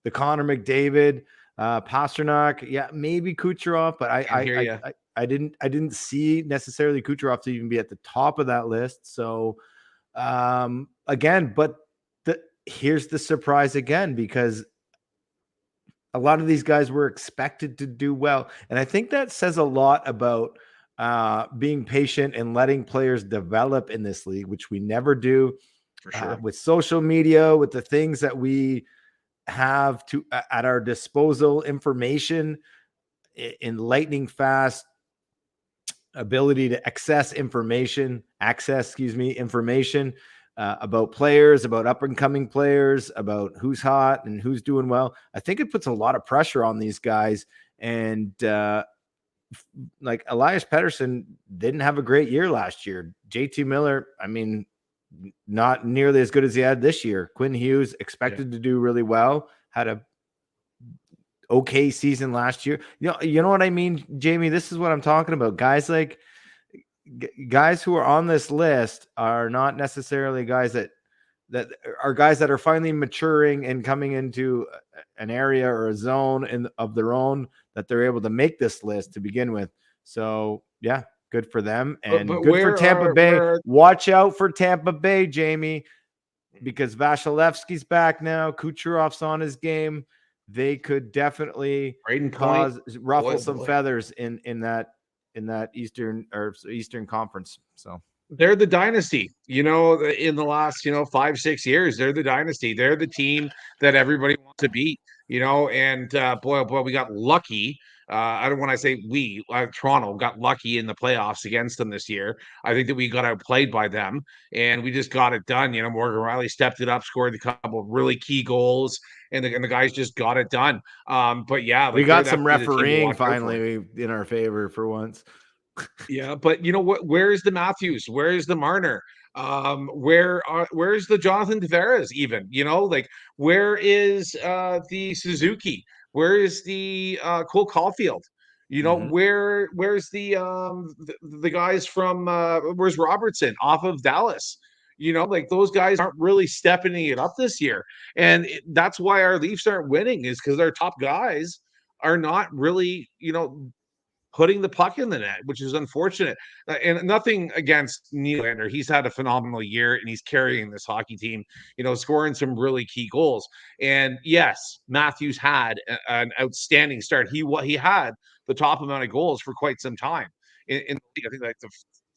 Speaker 2: the Connor McDavid, Pastrnak, maybe Kucherov, but I didn't see necessarily Kucherov to even be at the top of that list. So again, but here's the surprise again, because a lot of these guys were expected to do well. And I think that says a lot about being patient and letting players develop in this league, which we never do. For sure. With social media, with the things that we have at our disposal, information in lightning fast ability to access information about players, about up and coming players, about who's hot and who's doing well. I think it puts a lot of pressure on these guys. And Elias Pettersson didn't have a great year last year. JT Miller, not nearly as good as he had this year. Quinn Hughes expected to do really well, had a okay season last year. You know what I mean, Jamie? This is what I'm talking about. Guys who are on this list are not necessarily guys that are guys that are finally maturing and coming into an area or a zone of their own that they're able to make this list to begin with. So yeah, good for them. And good for Tampa Bay. Watch out for Tampa Bay, Jamie, because Vasilevsky's back now. Kucherov's on his game. They could definitely ruffle some feathers in that Eastern Conference. So
Speaker 1: They're the dynasty, in the last, 5, 6 years, they're the dynasty. They're the team that everybody wants to beat, and boy, oh boy, we got lucky. I don't want to say Toronto got lucky in the playoffs against them this year. I think that we got outplayed by them and we just got it done. Morgan Riley stepped it up, scored a couple of really key goals, and the guys just got it done. But yeah,
Speaker 2: We
Speaker 1: like they're
Speaker 2: got some
Speaker 1: definitely the team to
Speaker 2: refereeing
Speaker 1: watch out for.
Speaker 2: finally in our favor for once.
Speaker 1: Yeah, but you know what? Where's the Matthews? Where's the Marner? Where's the Jonathan Tavares even? Like where is the Suzuki? Where is the Cole Caulfield?
Speaker 2: Mhm.
Speaker 1: Where's the guys from where's Robertson off of Dallas? Like those guys aren't really stepping it up this year. And that's why our Leafs aren't winning, is because our top guys are not really, putting the puck in the net, which is unfortunate. And nothing against Nylander. He's had a phenomenal year and he's carrying this hockey team, scoring some really key goals. And yes, Matthews had an outstanding start. He had the top amount of goals for quite some time. I think like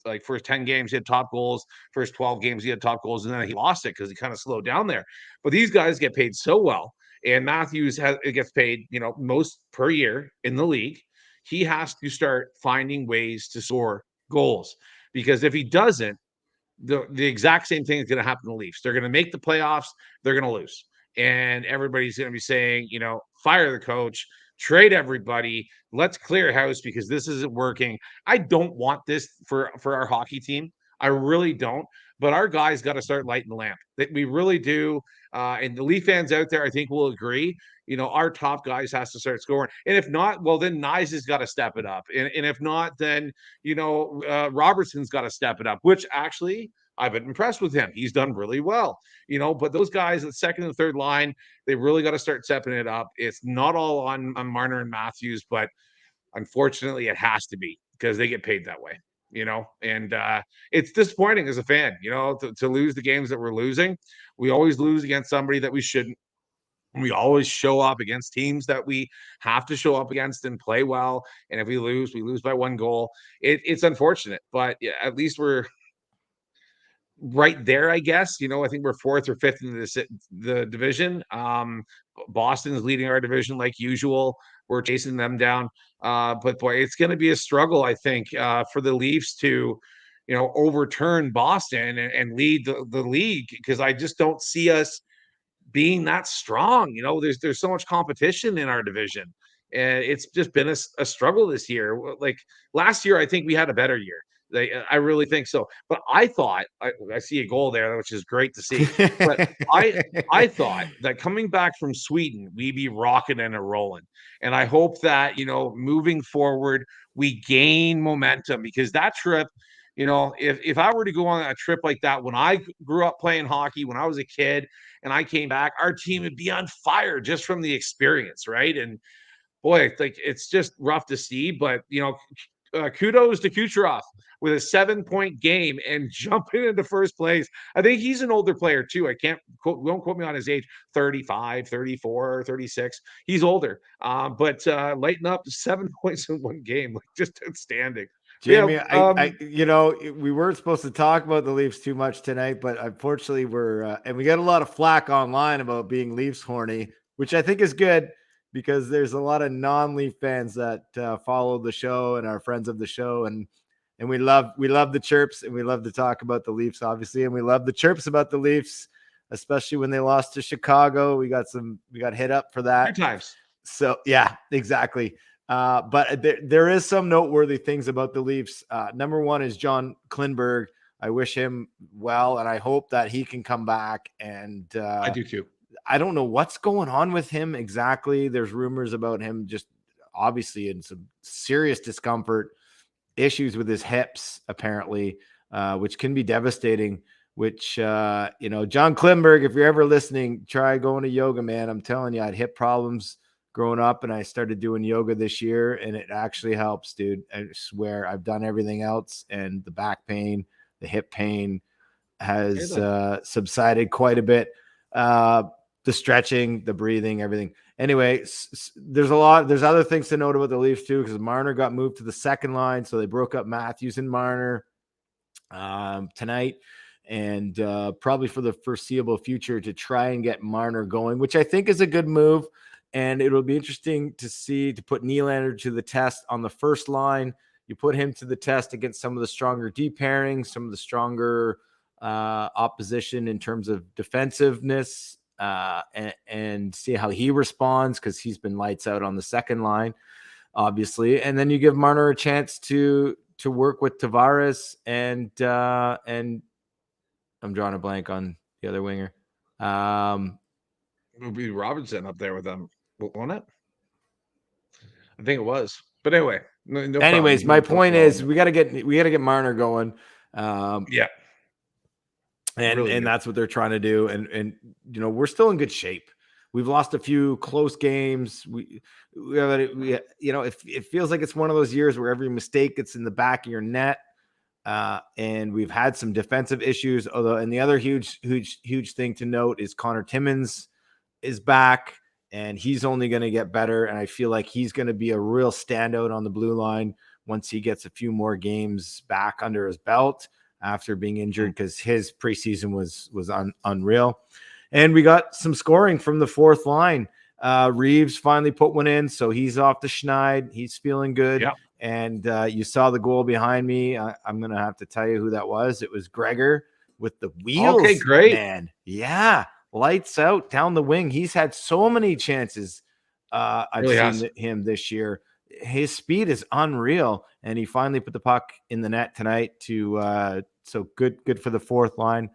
Speaker 1: the first 10 games he had top goals, first 12 games he had top goals, and then he lost it because he kind of slowed down there. But these guys get paid so well. And Matthews gets paid, most per year in the league. He has to start finding ways to score goals, because if he doesn't, the exact same thing is going to happen to the Leafs. They're going to make the playoffs, they're going to lose, and everybody's going to be saying, fire the coach, trade everybody, let's clear house because this isn't working. I don't want this for our hockey team. I really don't. But our guys got to start lighting the lamp. That we really do. And the Leaf fans out there, I think, will agree. Our top guys has to start scoring. And if not, well, then Nyes has got to step it up. And if not, then, Robertson's got to step it up, which actually I've been impressed with him. He's done really well, but those guys at second and third line, they really got to start stepping it up. It's not all on Marner and Matthews, but unfortunately it has to be because they get paid that way, and it's disappointing as a fan, to lose the games that we're losing. We always lose against somebody that we shouldn't. We always show up against teams that we have to show up against and play well. And if we lose by one goal. It's unfortunate, but yeah, at least we're right there, I guess. I think we're fourth or fifth in the division. Boston is leading our division like usual. We're chasing them down. But boy, it's going to be a struggle, I think, for the Leafs to, overturn Boston and lead the league, because I just don't see us being that strong. There's so much competition in our division, and it's just been a struggle this year. Like last year, I think we had a better year. I really think so. But I thought I see a goal there, which is great to see. But I thought that coming back from Sweden, we'd be rocking and a rolling. And I hope that, moving forward, we gain momentum, because that trip, if I were to go on a trip like that when I grew up playing hockey, when I was a kid, and I came back, our team would be on fire just from the experience, right? And boy, it's just rough to see, but kudos to Kucherov with a 7-point game and jumping into first place. I think he's an older player too. Won't quote me on his age, 35, 34, 36. He's older. But lighten up 7 points in one game, like just outstanding.
Speaker 2: Jamie,
Speaker 1: Yeah,
Speaker 2: we weren't supposed to talk about the Leafs too much tonight, but unfortunately and we got a lot of flack online about being Leafs horny, which I think is good, because there's a lot of non-Leaf fans that follow the show and are friends of the show, and we love the chirps, and we love to talk about the Leafs, obviously, and we love the chirps about the Leafs, especially when they lost to Chicago. We got hit up for that.
Speaker 1: 2 times.
Speaker 2: So yeah, exactly. But there is some noteworthy things about the Leafs. Number one is John Klingberg. I wish him well, and I hope that he can come back. And
Speaker 1: I do too.
Speaker 2: I don't know what's going on with him exactly. There's rumors about him just obviously in some serious discomfort, issues with his hips, apparently, which can be devastating. Which, John Klingberg, if you're ever listening, try going to yoga, man. I'm telling you, I had hip problems growing up, and I started doing yoga this year, and it actually helps, dude. I swear. I've done everything else, and the back pain, the hip pain has subsided quite a bit. The stretching, the breathing, everything. Anyway, there's other things to note about the Leafs too, because Marner got moved to the second line, so they broke up Matthews and Marner. tonight, and probably for the foreseeable future to try and get Marner going, which I think is a good move. And it'll be interesting to put Nylander to the test on the first line. You put him to the test against some of the stronger deep pairings, some of the stronger opposition in terms of defensiveness, and see how he responds, because he's been lights out on the second line, obviously. And then you give Marner a chance to work with Tavares and I'm drawing a blank on the other winger.
Speaker 1: It would be Robinson up there with them, won't it? I think it was. But anyway, no
Speaker 2: anyways,
Speaker 1: problem.
Speaker 2: my point is we got to get Marner going.
Speaker 1: Yeah.
Speaker 2: And
Speaker 1: Really
Speaker 2: and
Speaker 1: good.
Speaker 2: that's what they're trying to do. And we're still in good shape. We've lost a few close games. It feels like it's one of those years where every mistake gets in the back of your net. And we've had some defensive issues. And the other huge thing to note is Connor Timmins is back, and he's only going to get better. And I feel like he's going to be a real standout on the blue line once he gets a few more games back under his belt after being injured, because his preseason was unreal. And we got some scoring from the fourth line. Reeves finally put one in, so he's off the schneid. He's feeling good.
Speaker 1: Yep.
Speaker 2: And you saw the goal behind me. I'm going to have to tell you who that was. It was Gregor with the wheels.
Speaker 1: Okay, great.
Speaker 2: Man. Yeah. Lights out down the wing. He's had so many chances. I've seen him this year. His speed is unreal. And he finally put the puck in the net tonight so good for the fourth line.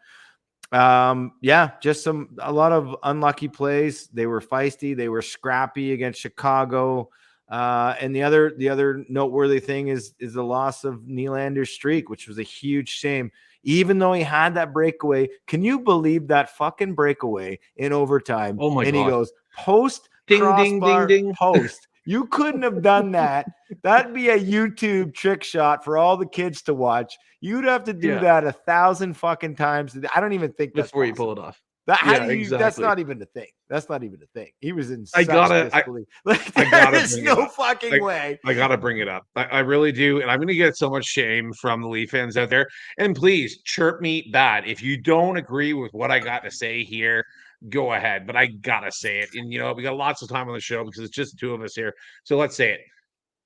Speaker 2: Just a lot of unlucky plays. They were feisty. They were scrappy against Chicago. And the other noteworthy thing is the loss of Nylander's streak, which was a huge shame. Even though he had that breakaway, can you believe that fucking breakaway in overtime?
Speaker 1: Oh my God.
Speaker 2: He goes post,
Speaker 1: ding,
Speaker 2: crossbar,
Speaker 1: ding, ding, ding.
Speaker 2: post. You couldn't have done that. That'd be a YouTube trick shot for all the kids to watch. You'd have to do that 1,000 fucking times. I don't even think that's
Speaker 1: before you
Speaker 2: possible.
Speaker 1: pull it off.
Speaker 2: That's not even a thing. That's not even a thing. He was in such disbelief. There's no fucking way.
Speaker 1: I gotta bring it up. I really do. And I'm gonna get so much shame from the Leaf fans out there. And please chirp me bad. If you don't agree with what I got to say here, go ahead. But I gotta say it. And we got lots of time on the show because it's just the two of us here. So let's say it.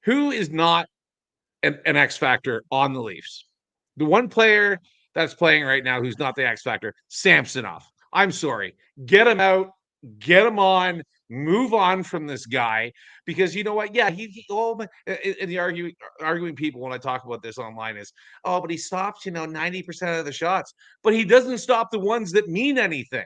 Speaker 1: Who is not an X factor on the Leafs? The one player that's playing right now who's not the X factor, Samsonov. I'm sorry. Get him out. Get him on. Move on from this guy, because you know what? Yeah, and the arguing people when I talk about this online is, but he stops 90% of the shots, but he doesn't stop the ones that mean anything.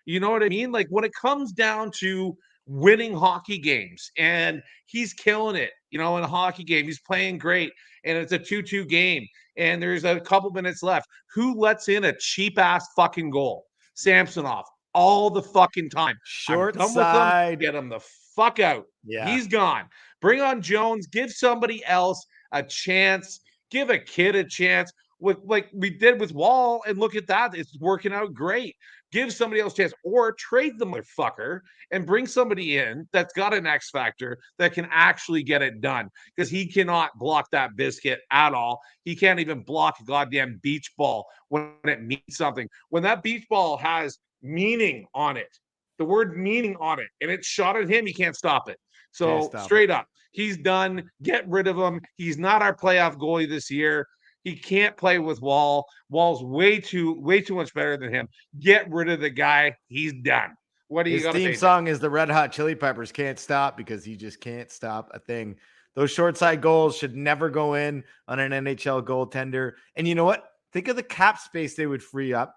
Speaker 1: You know what I mean? Like when it comes down to winning hockey games, and he's killing it, in a hockey game, he's playing great, and it's a 2-2 game, and there's a couple minutes left. Who lets in a cheap ass fucking goal? Samsonov, all the fucking time.
Speaker 2: Short
Speaker 1: I'm done
Speaker 2: side.
Speaker 1: with him. Get him the fuck out.
Speaker 2: Yeah.
Speaker 1: He's gone. Bring on Jones. Give somebody else a chance. Give a kid a chance. Like we did with Wall, and look at that. It's working out great. Give somebody else a chance, or trade the motherfucker and bring somebody in that's got an X factor that can actually get it done, because he cannot block that biscuit at all. He can't even block a goddamn beach ball when it means something. When that beach ball has meaning on it, the word meaning on it, and it's shot at him, he can't stop it. So straight up, he's done. Get rid of him. He's not our playoff goalie this year. He can't play with Wall. Wall's way too much better than him. Get rid of the guy. He's done. What do you got to say?
Speaker 2: His theme song is the Red Hot Chili Peppers, Can't Stop, because he just can't stop a thing. Those short side goals should never go in on an NHL goaltender. And you know what? Think of the cap space they would free up.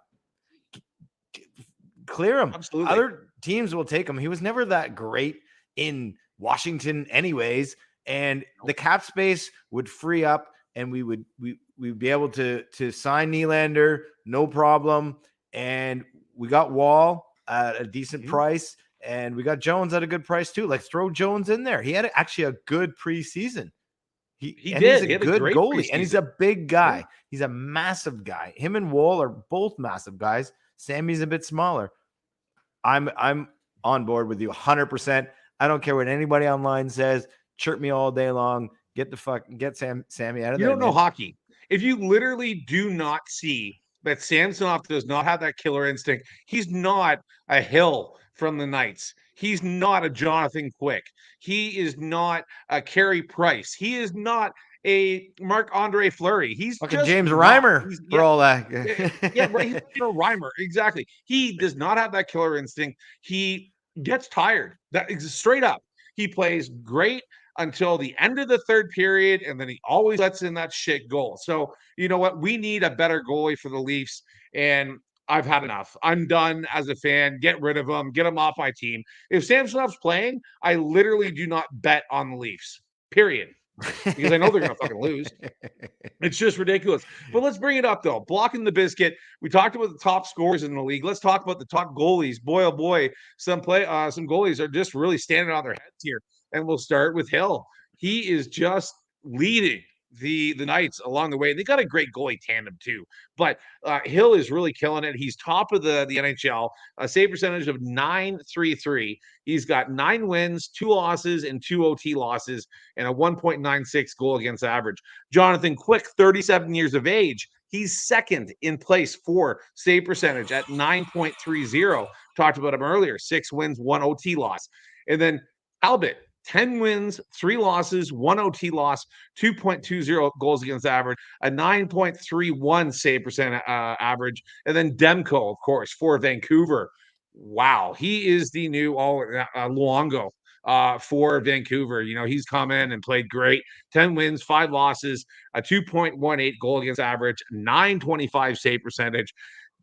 Speaker 2: Clear him.
Speaker 1: Absolutely.
Speaker 2: Other teams will take him. He was never that great in Washington anyways. And the cap space would free up, and we'd be able to sign Nylander, no problem. And we got Wall at a decent price, and we got Jones at a good price too. Like, throw Jones in there. He had actually a good preseason. He's a good goalie, and he's a big guy. Yeah. He's a massive guy. Him and Wall are both massive guys. Sammy's a bit smaller. I'm on board with you 100%. I don't care what anybody online says. Chirp me all day long. Get Sammy out of there.
Speaker 1: You don't know hockey. If you literally do not see that Samsonov does not have that killer instinct, he's not a Hill from the Knights. He's not a Jonathan Quick. He is not a Carey Price. He is not a Marc-Andre Fleury. He's
Speaker 2: Fucking
Speaker 1: just
Speaker 2: James
Speaker 1: not.
Speaker 2: Reimer
Speaker 1: He's,
Speaker 2: for all that.
Speaker 1: yeah, right. He's a Reimer. Exactly. He does not have that killer instinct. He gets tired. That is straight up. He plays great until the end of the third period, and then he always lets in that shit goal. So, you know what? We need a better goalie for the Leafs, and I've had enough. I'm done as a fan. Get rid of him. Get him off my team. If Samsonov's playing, I literally do not bet on the Leafs, period, because I know they're going to fucking lose. It's just ridiculous. But let's bring it up, though. Blocking the biscuit. We talked about the top scorers in the league. Let's talk about the top goalies. Boy, oh boy, some goalies are just really standing on their heads here. And we'll start with Hill. He is just leading the Knights along the way. They got a great goalie tandem too, but Hill is really killing it. He's top of the NHL, a save percentage of .933. He's got 9 wins, 2 losses, and 2 OT losses, and a 1.96 goal against average. Jonathan Quick, 37 years of age. He's second in place for save percentage at 9.30. Talked about him earlier. 6 wins, 1 OT loss. And then Talbot, 10 wins, 3 losses, 1 OT loss, 2.20 goals against average, a 9.31 save percent average. And then Demko, of course, for Vancouver. Wow, he is the new Luongo for Vancouver. You know, he's come in and played great. 10 wins, 5 losses, a 2.18 goal against average, 925 save percentage.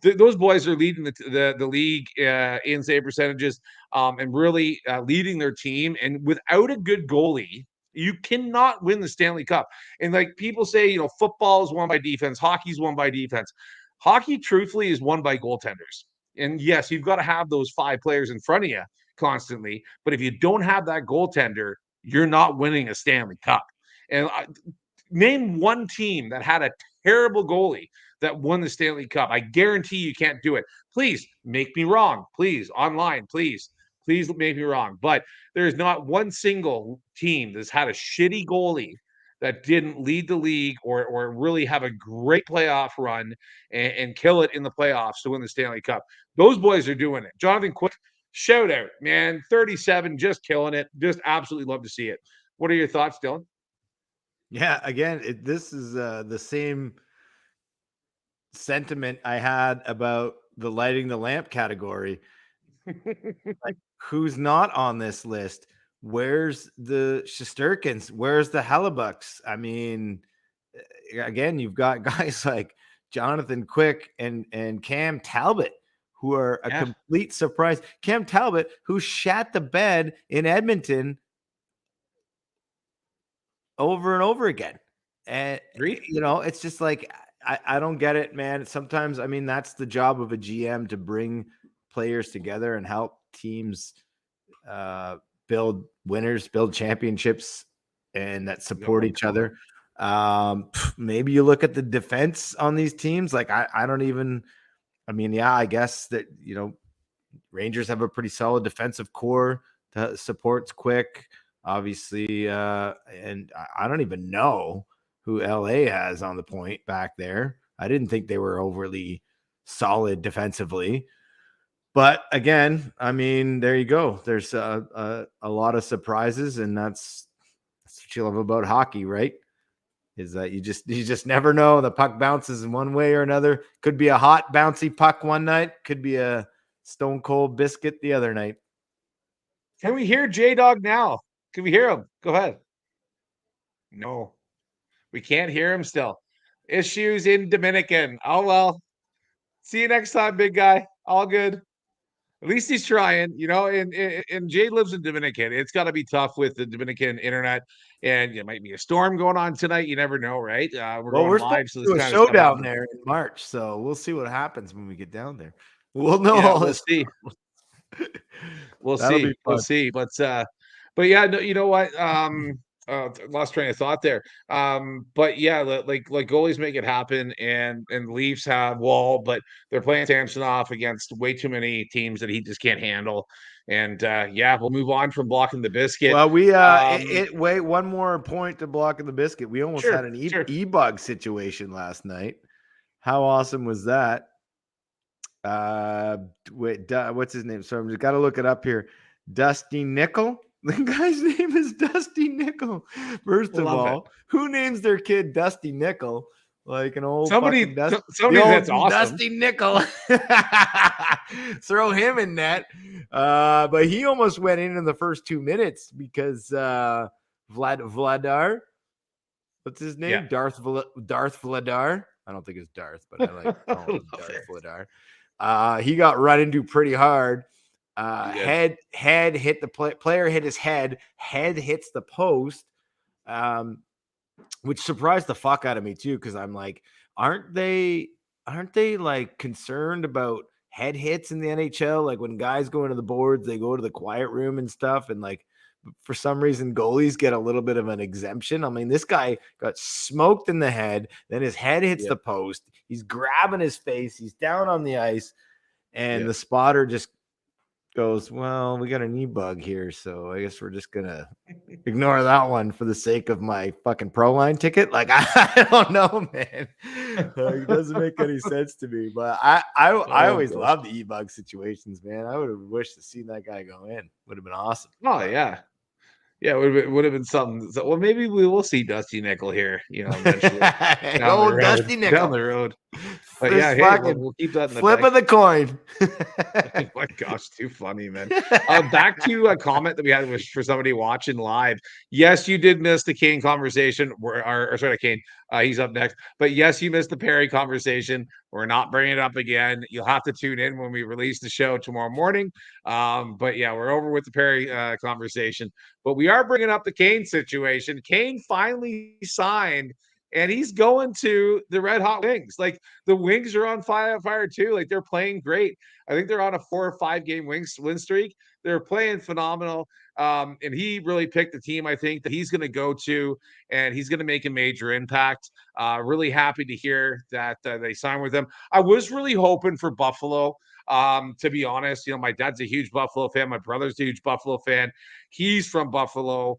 Speaker 1: Those boys are leading the league in save percentages and really leading their team. And without a good goalie, you cannot win the Stanley Cup. And like people say, you know, football is won by defense, hockey's won by defense. Hockey, truthfully, is won by goaltenders. And yes, you've got to have those 5 players in front of you constantly. But if you don't have that goaltender, you're not winning a Stanley Cup. And name one team that had a terrible goalie that won the Stanley Cup. I guarantee you can't do it. Please make me wrong. Please, online, please make me wrong. But there's not one single team that's had a shitty goalie that didn't lead the league or really have a great playoff run and kill it in the playoffs to win the Stanley Cup. Those boys are doing it. Jonathan Quick, shout out, man. 37, just killing it. Just absolutely love to see it. What are your thoughts, Dylan?
Speaker 2: Yeah, again, this is the same sentiment I had about the lighting the lamp category. Like, who's not on this list? Where's the Shesterkins? Where's the Hellebucks? I mean, again, you've got guys like Jonathan Quick and Cam Talbot, who are a complete surprise. Cam Talbot, who shat the bed in Edmonton over and over again. And, you know, it's just like, I don't get it, man. Sometimes, I mean, that's the job of a GM, to bring players together and help teams build winners, build championships, and that support each other. Maybe you look at the defense on these teams. Like, I don't even, I mean, yeah, I guess that, you know, Rangers have a pretty solid defensive core that supports Quick, obviously. And I don't even know who LA has on the point back there. I didn't think they were overly solid defensively. But again, I mean, there you go. There's a lot of surprises, and that's what you love about hockey, right? Is that you just never know. The puck bounces in one way or another. Could be a hot, bouncy puck one night. Could be a stone cold biscuit the other night.
Speaker 1: Can we hear J-Dog now? Can we hear him? Go ahead. No, we can't hear him still. Issues in Dominican. Oh, well. See you next time, big guy. All good. At least he's trying, you know, and Jay lives in Dominican. It's got to be tough with the Dominican internet, and it might be a storm going on tonight. You never know, right? We're live, so this
Speaker 2: kind of show down there in March, so we'll see what happens when we get down there. We'll know all
Speaker 1: we'll
Speaker 2: this.
Speaker 1: See. We'll see. We'll see. But yeah, no, you know what? Lost train of thought there. But yeah, like goalies make it happen, and Leafs have Wall, but they're playing Samsonov against way too many teams that he just can't handle. And yeah, we'll move on from blocking the biscuit.
Speaker 2: Well, we
Speaker 1: Um,
Speaker 2: wait, one more point to blocking the biscuit. We almost had
Speaker 1: sure,
Speaker 2: an
Speaker 1: sure.
Speaker 2: e-bug situation last night. How awesome was that? Wait, what's his name? So I'm just got to look it up here. Dusty Nickel. The guy's name is Dusty Nickel. First of
Speaker 1: Love it.
Speaker 2: all, who names their kid Dusty Nickel? Like an old fucking
Speaker 1: Somebody,
Speaker 2: the old
Speaker 1: that's awesome.
Speaker 2: Dusty Nickel. Throw him in net. But he almost went in the first 2 minutes because Vladar. What's his name?
Speaker 1: Yeah.
Speaker 2: Darth Vladar. I don't think it's Darth, but I like calling him Darth Vladar. He got run into pretty hard. Head hit the player, hit his head hits the post, which surprised the fuck out of me too, because I'm like, aren't they like concerned about head hits in the NHL? Like when guys go into the boards, they go to the quiet room and stuff, and like for some reason goalies get a little bit of an exemption. I mean, this guy got smoked in the head, then his head hits the post, he's grabbing his face, he's down on the ice, and the spotter just goes, well, we got an e-bug here, so I guess we're just gonna ignore that one for the sake of my fucking Proline ticket. Like, I don't know, man. It doesn't make any sense to me. But I always love the e-bug situations, man. I would have wished to see that guy go in. Would have been awesome.
Speaker 1: Oh yeah. Yeah, it would have been something. So, well, maybe we will see Dusty Nickel here, eventually
Speaker 2: Dusty Nickel
Speaker 1: down the road. But yeah, hey, we'll keep that in the
Speaker 2: flip
Speaker 1: bag.
Speaker 2: of the coin.
Speaker 1: Oh my gosh, too funny, man. Back to a comment that we had for somebody watching live. Yes, you did miss the Kane conversation. Or sorry, Kane. He's up next. But yes, you missed the Perry conversation. We're not bringing it up again. You'll have to tune in when we release the show tomorrow morning. But yeah, we're over with the Perry conversation. But we are bringing up the Kane situation. Kane finally signed, and he's going to the Red Hot Wings. Like the Wings are on fire too. Like they're playing great. I think they're on a 4 or 5 game win streak. They're playing phenomenal. And he really picked the team, I think, that he's going to go to, and he's going to make a major impact. Really happy to hear that they signed with him. I was really hoping for Buffalo. To be honest, my dad's a huge Buffalo fan. My brother's a huge Buffalo fan. He's from Buffalo.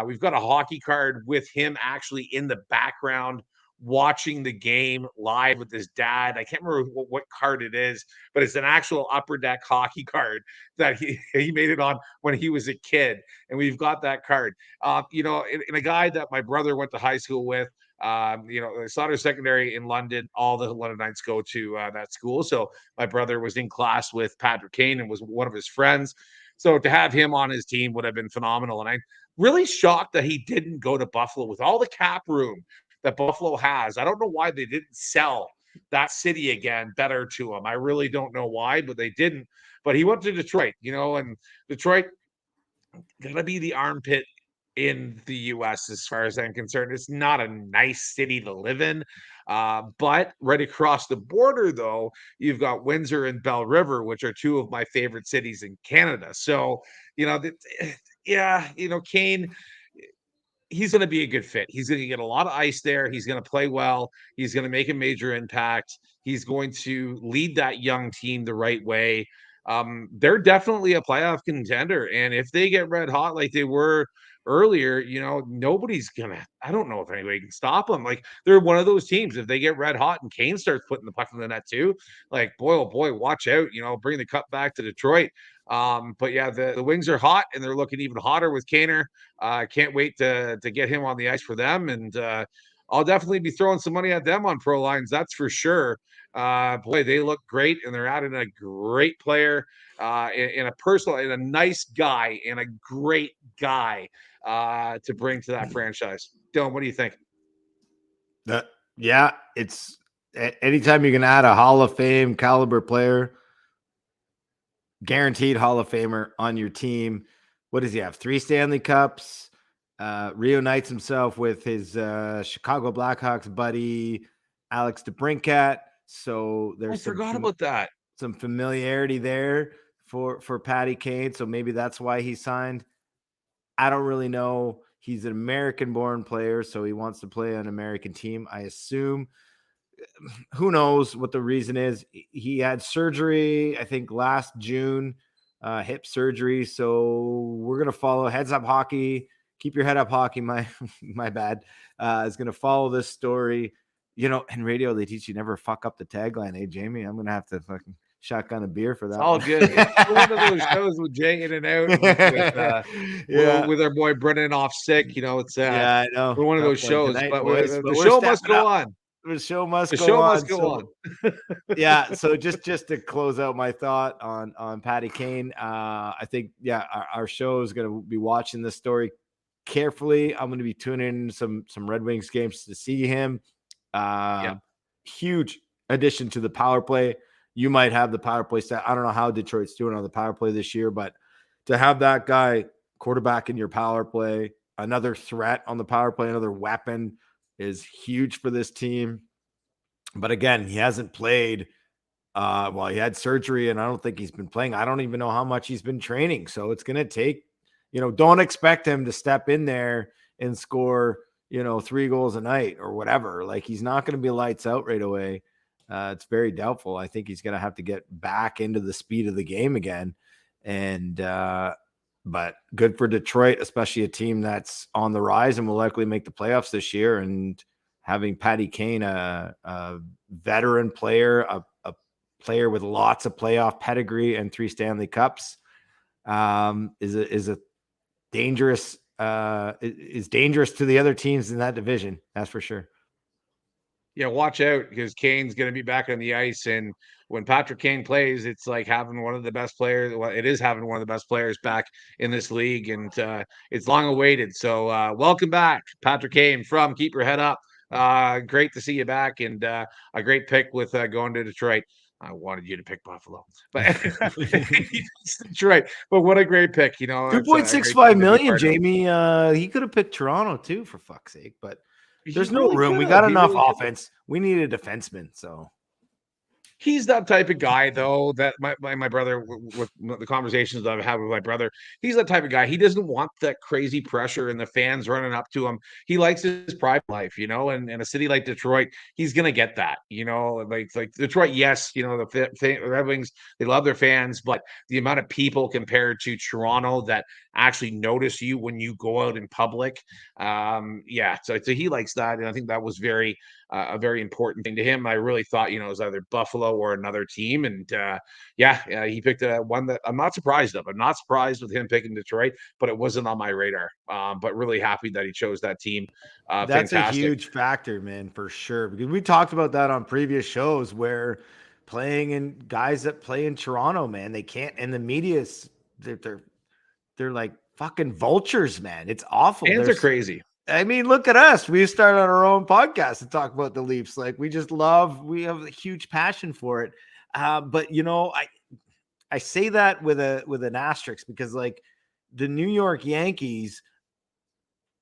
Speaker 1: We've got a hockey card with him actually in the background watching the game live with his dad. I can't remember what card it is, but it's an actual Upper Deck hockey card that he made it on when he was a kid. And we've got that card. And a guy that my brother went to high school with, Sauder Secondary in London, all the Londonites go to that school. So my brother was in class with Patrick Kane and was one of his friends. So to have him on his team would have been phenomenal. And I'm really shocked that he didn't go to Buffalo with all the cap room that Buffalo has. I don't know why they didn't sell that city again better to him. I really don't know why, but they didn't. But he went to Detroit, and Detroit gonna be the armpit in the US as far as I'm concerned. It's not a nice city to live in. But right across the border, though, you've got Windsor and Belle River, which are two of my favorite cities in Canada. So, Kane, he's going to be a good fit. He's going to get a lot of ice there. He's going to play well. He's going to make a major impact. He's going to lead that young team the right way. They're definitely a playoff contender. And if they get red hot like they were earlier, nobody's I don't know if anybody can stop them. Like they're one of those teams. If they get red hot and Kane starts putting the puck in the net too, like boy, oh boy, watch out, bring the cup back to Detroit. But yeah, the Wings are hot and they're looking even hotter with Kaner. Can't wait to get him on the ice for them. And I'll definitely be throwing some money at them on Pro Lines. That's for sure. Boy, they look great, and they're adding a great player, and a nice guy, and a great guy to bring to that franchise. Dylan, what do you think?
Speaker 2: Yeah, it's anytime you can add a Hall of Fame caliber player, guaranteed Hall of Famer on your team. What does he have? 3 Stanley Cups. Reunites himself with his Chicago Blackhawks buddy Alex DeBrincat. So there's
Speaker 1: about that.
Speaker 2: Some familiarity there for Patty Kane. So maybe that's why he signed. I don't really know. He's an American-born player, so he wants to play on an American team, I assume. Who knows what the reason is? He had surgery, I think, last June, hip surgery. So we're gonna follow Heads Up Hockey. Keep your head up, hockey. My bad. Is gonna follow this story. You know, in radio they teach you never fuck up the tagline. Hey, Jamie, I'm gonna have to fucking shotgun a beer for that.
Speaker 1: It's all good. It's one of those shows with Jay in and out with our boy Brennan off sick. You know, it's
Speaker 2: yeah, I know.
Speaker 1: we're one of
Speaker 2: Tough
Speaker 1: those
Speaker 2: one
Speaker 1: shows,
Speaker 2: tonight,
Speaker 1: but
Speaker 2: boys,
Speaker 1: the
Speaker 2: but we're
Speaker 1: show must
Speaker 2: stepping
Speaker 1: go
Speaker 2: up.
Speaker 1: on.
Speaker 2: The show must
Speaker 1: The
Speaker 2: go
Speaker 1: show
Speaker 2: on.
Speaker 1: must go on.
Speaker 2: Yeah, so just to close out my thought on Patty Kane, I think our show is going to be watching this story carefully. I'm going to be tuning in some Red Wings games to see him. Huge addition to the power play. You might have the power play stat. I don't know how Detroit's doing on the power play this year, but to have that guy quarterback in your power play, another threat on the power play, another weapon, is huge for this team. But again, he hasn't played. Well, he had surgery, and I don't think he's been playing. I don't even know how much he's been training. So it's going to take, don't expect him to step in there and score, 3 goals a night or whatever. Like, he's not going to be lights out right away. It's very doubtful. I think he's going to have to get back into the speed of the game again. And, but good for Detroit, especially a team that's on the rise and will likely make the playoffs this year. And having Patty Kane, a veteran player, a player with lots of playoff pedigree and 3 Stanley Cups, is a dangerous is dangerous to the other teams in that division. That's for sure.
Speaker 1: Yeah, watch out, because Kane's going to be back on the ice, and when Patrick Kane plays, it's like having one of the best players. Well, it is having one of the best players back in this league, and it's long awaited. So welcome back, Patrick Kane from Keep Your Head Up. Great to see you back, and a great pick with going to Detroit. I wanted you to pick Buffalo, but it's Detroit. But what a great pick,
Speaker 2: $2.65 million, Jamie. He could have picked Toronto too, for fuck's sake, but there's no room. We got enough offense. We need a defenseman, so
Speaker 1: he's that type of guy, though, that my brother, with the conversations that I've had with my brother, he's that type of guy. He doesn't want that crazy pressure and the fans running up to him. He likes his private life, and in a city like Detroit, he's gonna get that, like Detroit. Yes, the Red Wings, they love their fans, but the amount of people compared to Toronto that actually notice you when you go out in public, so he likes that, and I think that was a very important thing to him. I really thought, it was either Buffalo or another team. And he picked one that I'm not surprised of. I'm not surprised with him picking Detroit, but it wasn't on my radar. But really happy that he chose that team.
Speaker 2: That's fantastic. A huge factor, man, for sure. Because we talked about that on previous shows where guys that play in Toronto, man, they can't, and the media's, they're like fucking vultures, man. It's awful.
Speaker 1: Fans are crazy.
Speaker 2: I mean, look at us. We started our own podcast to talk about the Leafs. Like, we have a huge passion for it. But I say that with an asterisk, because like the New York Yankees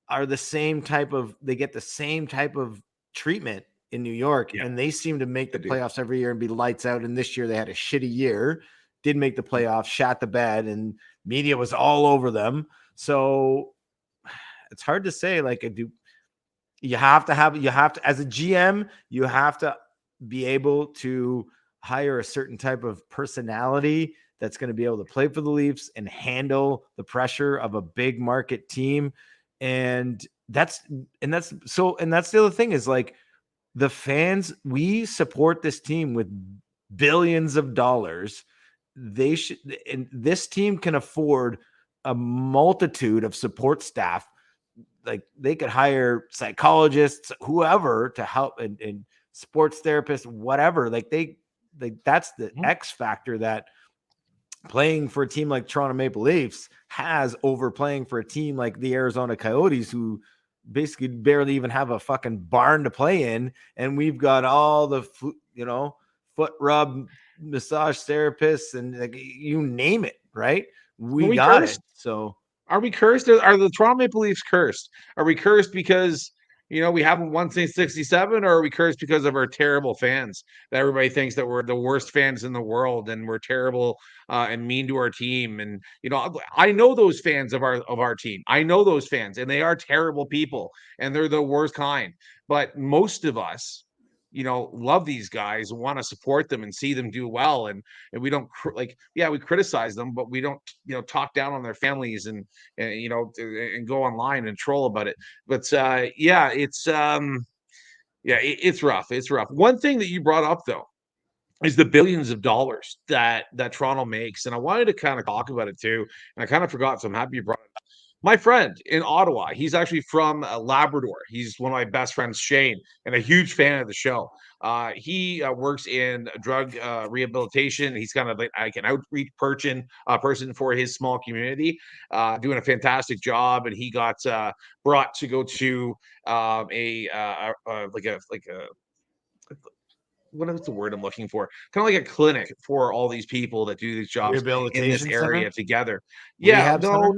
Speaker 2: are they get the same type of treatment in New York, and they seem to make the playoffs every year and be lights out. And this year they had a shitty year, didn't make the playoffs, shat the bed, and media was all over them. So it's hard to say. Like, you have to, as a GM, you have to be able to hire a certain type of personality that's going to be able to play for the Leafs and handle the pressure of a big market team. And that's the other thing is, like, the fans, we support this team with billions of dollars. And this team can afford a multitude of support staff. Like, they could hire psychologists, whoever, to help, and sports therapists, whatever. That's the X factor that playing for a team like Toronto Maple Leafs has over playing for a team like the Arizona Coyotes, who basically barely even have a fucking barn to play in. And we've got all the, foot rub massage therapists and, like, you name it, right? We got it. So
Speaker 1: are we cursed? Are the Toronto Maple Leafs cursed? Are we cursed because We haven't won since 67, or are we cursed because of our terrible fans that everybody thinks that we're the worst fans in the world and we're terrible and mean to our team? And I know those fans of our team. I know those fans, and they are terrible people, and they're the worst kind. But most of us, love these guys and want to support them and see them do well. And we don't we criticize them, but we don't, talk down on their families and go online and troll about it. But it's rough. It's rough. One thing that you brought up though is the billions of dollars that Toronto makes, and I wanted to kind of talk about it too. And I kind of forgot, so I'm happy you brought it up. My friend in Ottawa, he's actually from Labrador. He's one of my best friends, Shane, and a huge fan of the show. He works in drug rehabilitation. He's kind of like an outreach person for his small community, doing a fantastic job. And he got brought to go to what is the word I'm looking for? Kind of like a clinic for all these people that do these jobs in this
Speaker 2: Rehabilitation
Speaker 1: area
Speaker 2: center?
Speaker 1: together. Yeah,
Speaker 2: Rehab center?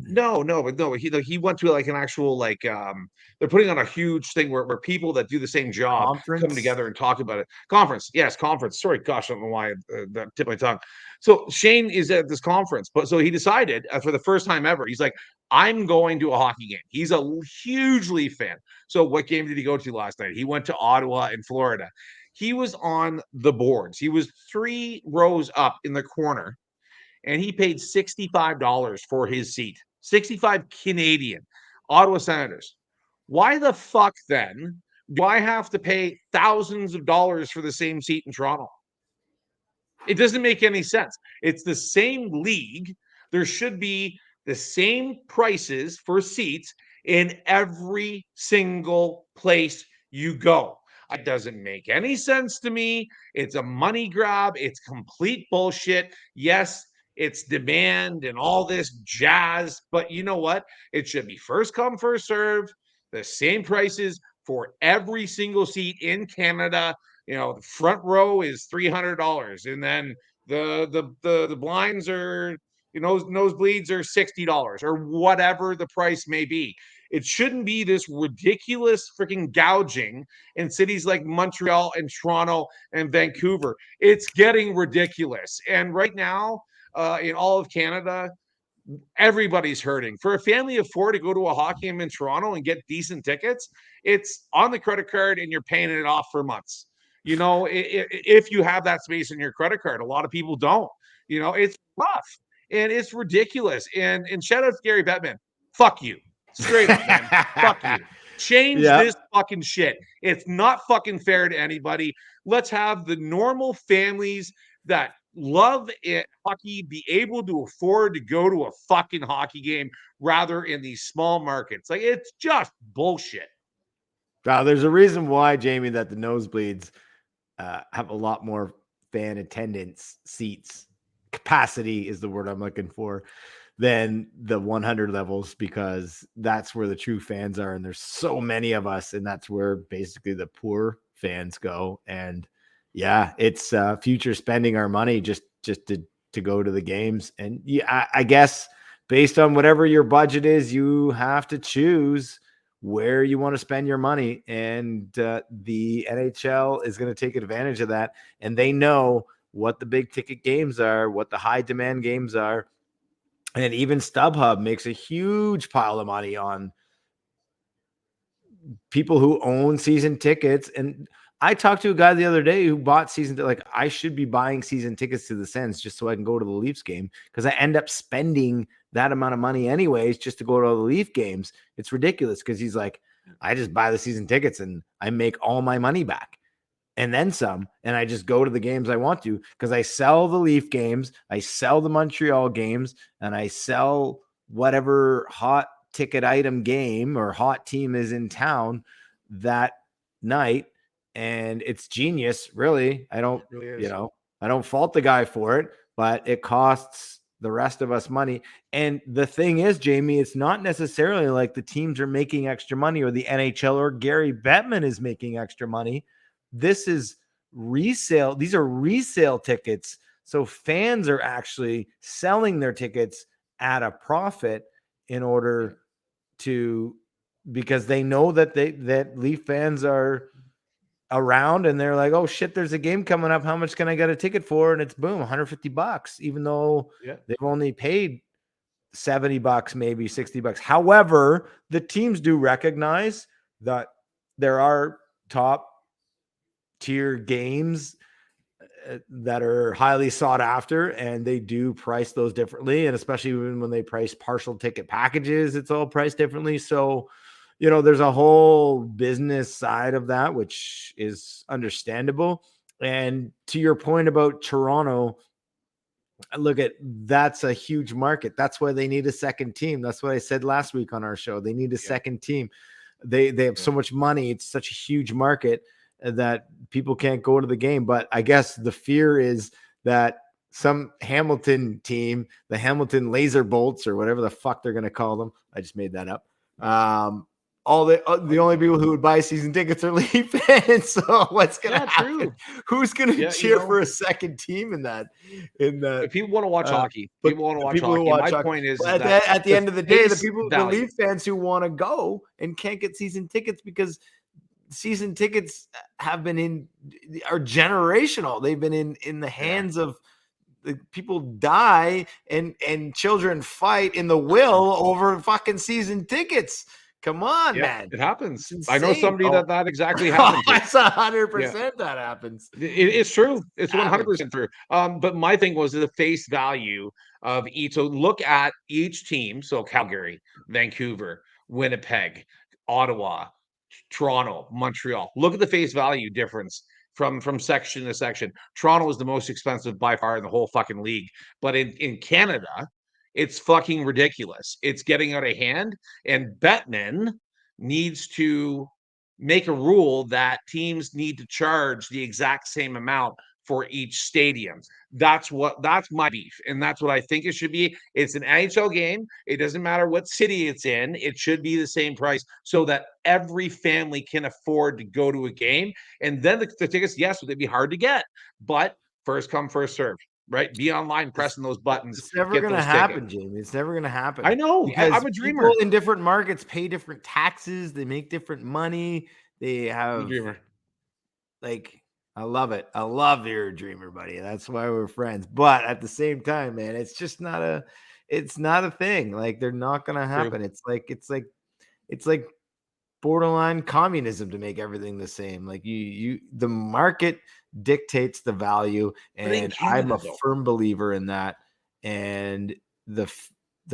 Speaker 1: no. He went to like an actual they're putting on a huge thing where people that do the same job come
Speaker 2: Conference?
Speaker 1: together and talk about it. Conference, yes, conference. Sorry, gosh, I don't know why that tipped my tongue. So Shane is at this conference, but so he decided for the first time ever, he's like, I'm going to a hockey game. He's a hugely fan. So what game did he go to last night? He went to Ottawa in Florida. He was on the boards. He was 3 rows up in the corner, and he paid $65 for his seat. 65 Canadian. Ottawa Senators. Why the fuck then do I have to pay thousands of dollars for the same seat in Toronto? It doesn't make any sense. It's the same league. There should be the same prices for seats in every single place you go. It doesn't make any sense to me. It's a money grab. It's complete bullshit. Yes, it's demand and all this jazz, but you know what? It should be first come, first served, the same prices for every single seat in Canada. The front row is $300, and then the blinds are, nosebleeds are $60 or whatever the price may be. It shouldn't be this ridiculous freaking gouging in cities like Montreal and Toronto and Vancouver. It's getting ridiculous. And right now, in all of Canada, everybody's hurting. For a family of 4 to go to a hockey game in Toronto and get decent tickets, it's on the credit card and you're paying it off for months. If you have that space in your credit card, a lot of people don't. It's rough and it's ridiculous. And shout out to Gary Bettman. Fuck you. Straight up, man. Fuck you. Change this fucking shit. It's not fucking fair to anybody. Let's have the normal families that love it, hockey, be able to afford to go to a fucking hockey game rather in these small markets. Like, it's just bullshit.
Speaker 2: Wow, there's a reason why, Jamie, that the nosebleeds have a lot more fan attendance seats. Capacity is the word I'm looking for, than the 100 levels, because that's where the true fans are. And there's so many of us, and that's where basically the poor fans go. And yeah, it's future spending our money just to go to the games. And yeah, I guess based on whatever your budget is, you have to choose where you want to spend your money. And the NHL is going to take advantage of that. And they know what the big ticket games are, what the high demand games are. And even StubHub makes a huge pile of money on people who own season tickets. And I talked to a guy the other day who bought I should be buying season tickets to the Sens just so I can go to the Leafs game, because I end up spending that amount of money anyways just to go to all the Leaf games. It's ridiculous, because he's like, I just buy the season tickets and I make all my money back and then some, and I just go to the games I want to, because I sell the Leaf games, I sell the Montreal games, and I sell whatever hot ticket item game or hot team is in town that night. And it's genius, really. I don't, I don't fault the guy for it, but it costs the rest of us money. And the thing is, Jamie, it's not necessarily like the teams are making extra money or the NHL or Gary Bettman is making extra money. This is resale. These are resale tickets. So fans are actually selling their tickets at a profit in order to because they know that that Leaf fans are around and they're like, oh shit, there's a game coming up. How much can I get a ticket for? And it's boom, $150, even though they've only paid $70, maybe $60. However, the teams do recognize that there are top tier games that are highly sought after, and they do price those differently. And especially when they price partial ticket packages, it's all priced differently. So, there's a whole business side of that, which is understandable. And to your point about Toronto, look at that's a huge market. That's why they need a second team. That's what I said last week on our show. They need a second team. They have so much money. It's such a huge market that people can't go to the game. But I guess the fear is that some Hamilton team, the Hamilton Laser Bolts or whatever the fuck they're going to call them. I just made that up. The only people who would buy season tickets are Leaf fans. So what's going to happen? True. Who's going to cheer for a second team in that?
Speaker 1: If people want to watch hockey, people want to watch hockey. My point is
Speaker 2: that at the end of the day, the Leaf fans who want to go and can't get season tickets because season tickets are generational. They've been in the hands of people die and children fight in the will over fucking season tickets. Come on, man.
Speaker 1: It happens. I know somebody that exactly happens.
Speaker 2: That's 100% that happens.
Speaker 1: It's true. It's 100% true. But my thing was the face value of each. So look at each team. So Calgary, Vancouver, Winnipeg, Ottawa, Toronto, Montreal. Look at the face value difference from section to section. Toronto is the most expensive by far in the whole fucking league. But in Canada, it's fucking ridiculous. It's getting out of hand. And Bettman needs to make a rule that teams need to charge the exact same amount for each stadium. That's my beef. And that's what I think it should be. It's an NHL game. It doesn't matter what city it's in. It should be the same price so that every family can afford to go to a game. And then the tickets, yes, would be hard to get, but first come, first serve. Right? Be online pressing those buttons.
Speaker 2: It's never going to happen, Jamie. It's never going to happen.
Speaker 1: I know. I'm a dreamer.
Speaker 2: People in different markets pay different taxes. They make different money. They have.
Speaker 1: Dreamer.
Speaker 2: I love it. I love you're a dreamer, buddy. That's why we're friends. But at the same time, man, it's just not a thing. Like they're not going to happen. True. It's like borderline communism to make everything the same. Like the market dictates the value, and I'm a firm believer in that. And the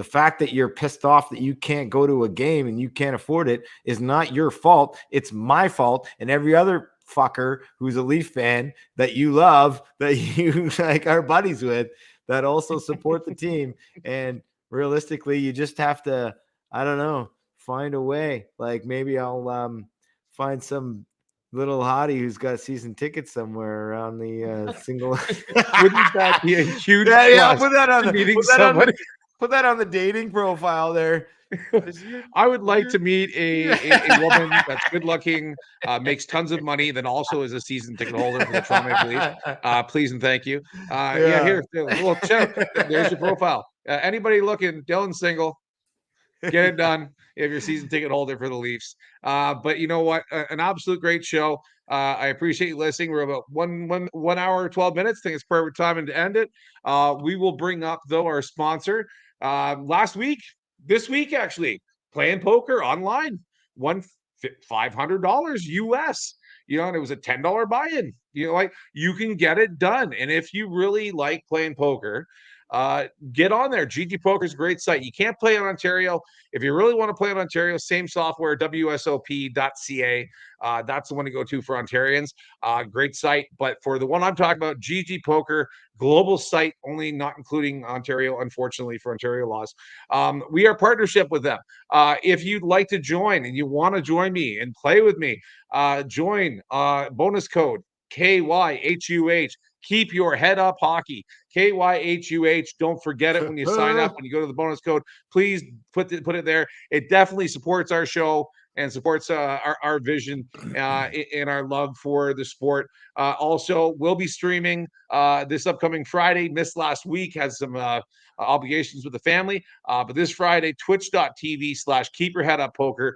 Speaker 2: fact that you're pissed off that you can't go to a game and you can't afford it is not your fault. It's my fault, and every other fucker who's a Leaf fan that you love, that you like are buddies with, that also support the team. And realistically, you just have to, I don't know, find a way. Like maybe I'll find some little hottie who's got season tickets somewhere around the single.
Speaker 1: Wouldn't that be a huge?
Speaker 2: Put that on the dating profile there.
Speaker 1: I would like to meet a woman that's good looking, makes tons of money, then also is a season ticket holder for the Toronto Maple Leafs. Please and thank you. Here, well, there's your profile. Anybody looking? Dylan's single. Get it done if you're a season ticket holder for the Leafs. But you know what? An absolute great show. I appreciate you listening. We're about 1 hour, 12 minutes. I think it's perfect time to end it. We will bring up, though, our sponsor. This week, actually, playing poker online, won $500 US. And it was a $10 buy-in. You can get it done. And if you really like playing poker, get on there. GG Poker is a great site. You can't play in Ontario. If you really want to play in Ontario, same software, WSOP.ca. That's the one to go to for Ontarians. Great site. But for the one I'm talking about, GG Poker, global site, only not including Ontario, unfortunately, for Ontario laws. We are partnership with them. If you'd like to join and you want to join me and play with me, join bonus code KYHUH. Keep your head up hockey. KYHUH. Don't forget it when you sign up. When you go to the bonus code, please put it there. It definitely supports our show and supports our vision and our love for the sport. Also, we'll be streaming this upcoming Friday. Missed last week, has some obligations with the family. But this Friday, twitch.tv/keepyourheaduppoker.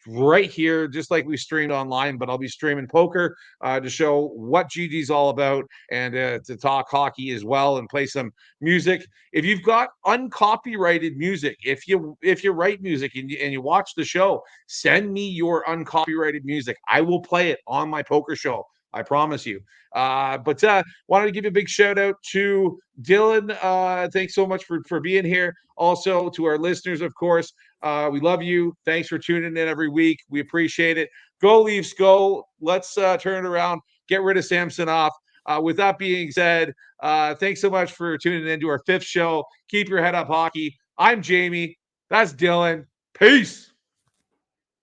Speaker 1: right here, just like we streamed online, but I'll be streaming poker to show what GG's all about and to talk hockey as well and play some music. If you've got uncopyrighted music, if you write music and you watch the show, send me your uncopyrighted music. I will play it on my poker show. I promise you. But wanted to give a big shout out to Dylan. Thanks so much for being here. Also to our listeners, of course. We love you. Thanks for tuning in every week. We appreciate it. Go Leafs, go. Let's turn it around. Get rid of Samsonov. With that being said, thanks so much for tuning in to our 5th show. Keep your head up, hockey. I'm Jamie. That's Dylan. Peace.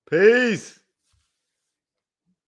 Speaker 2: Peace.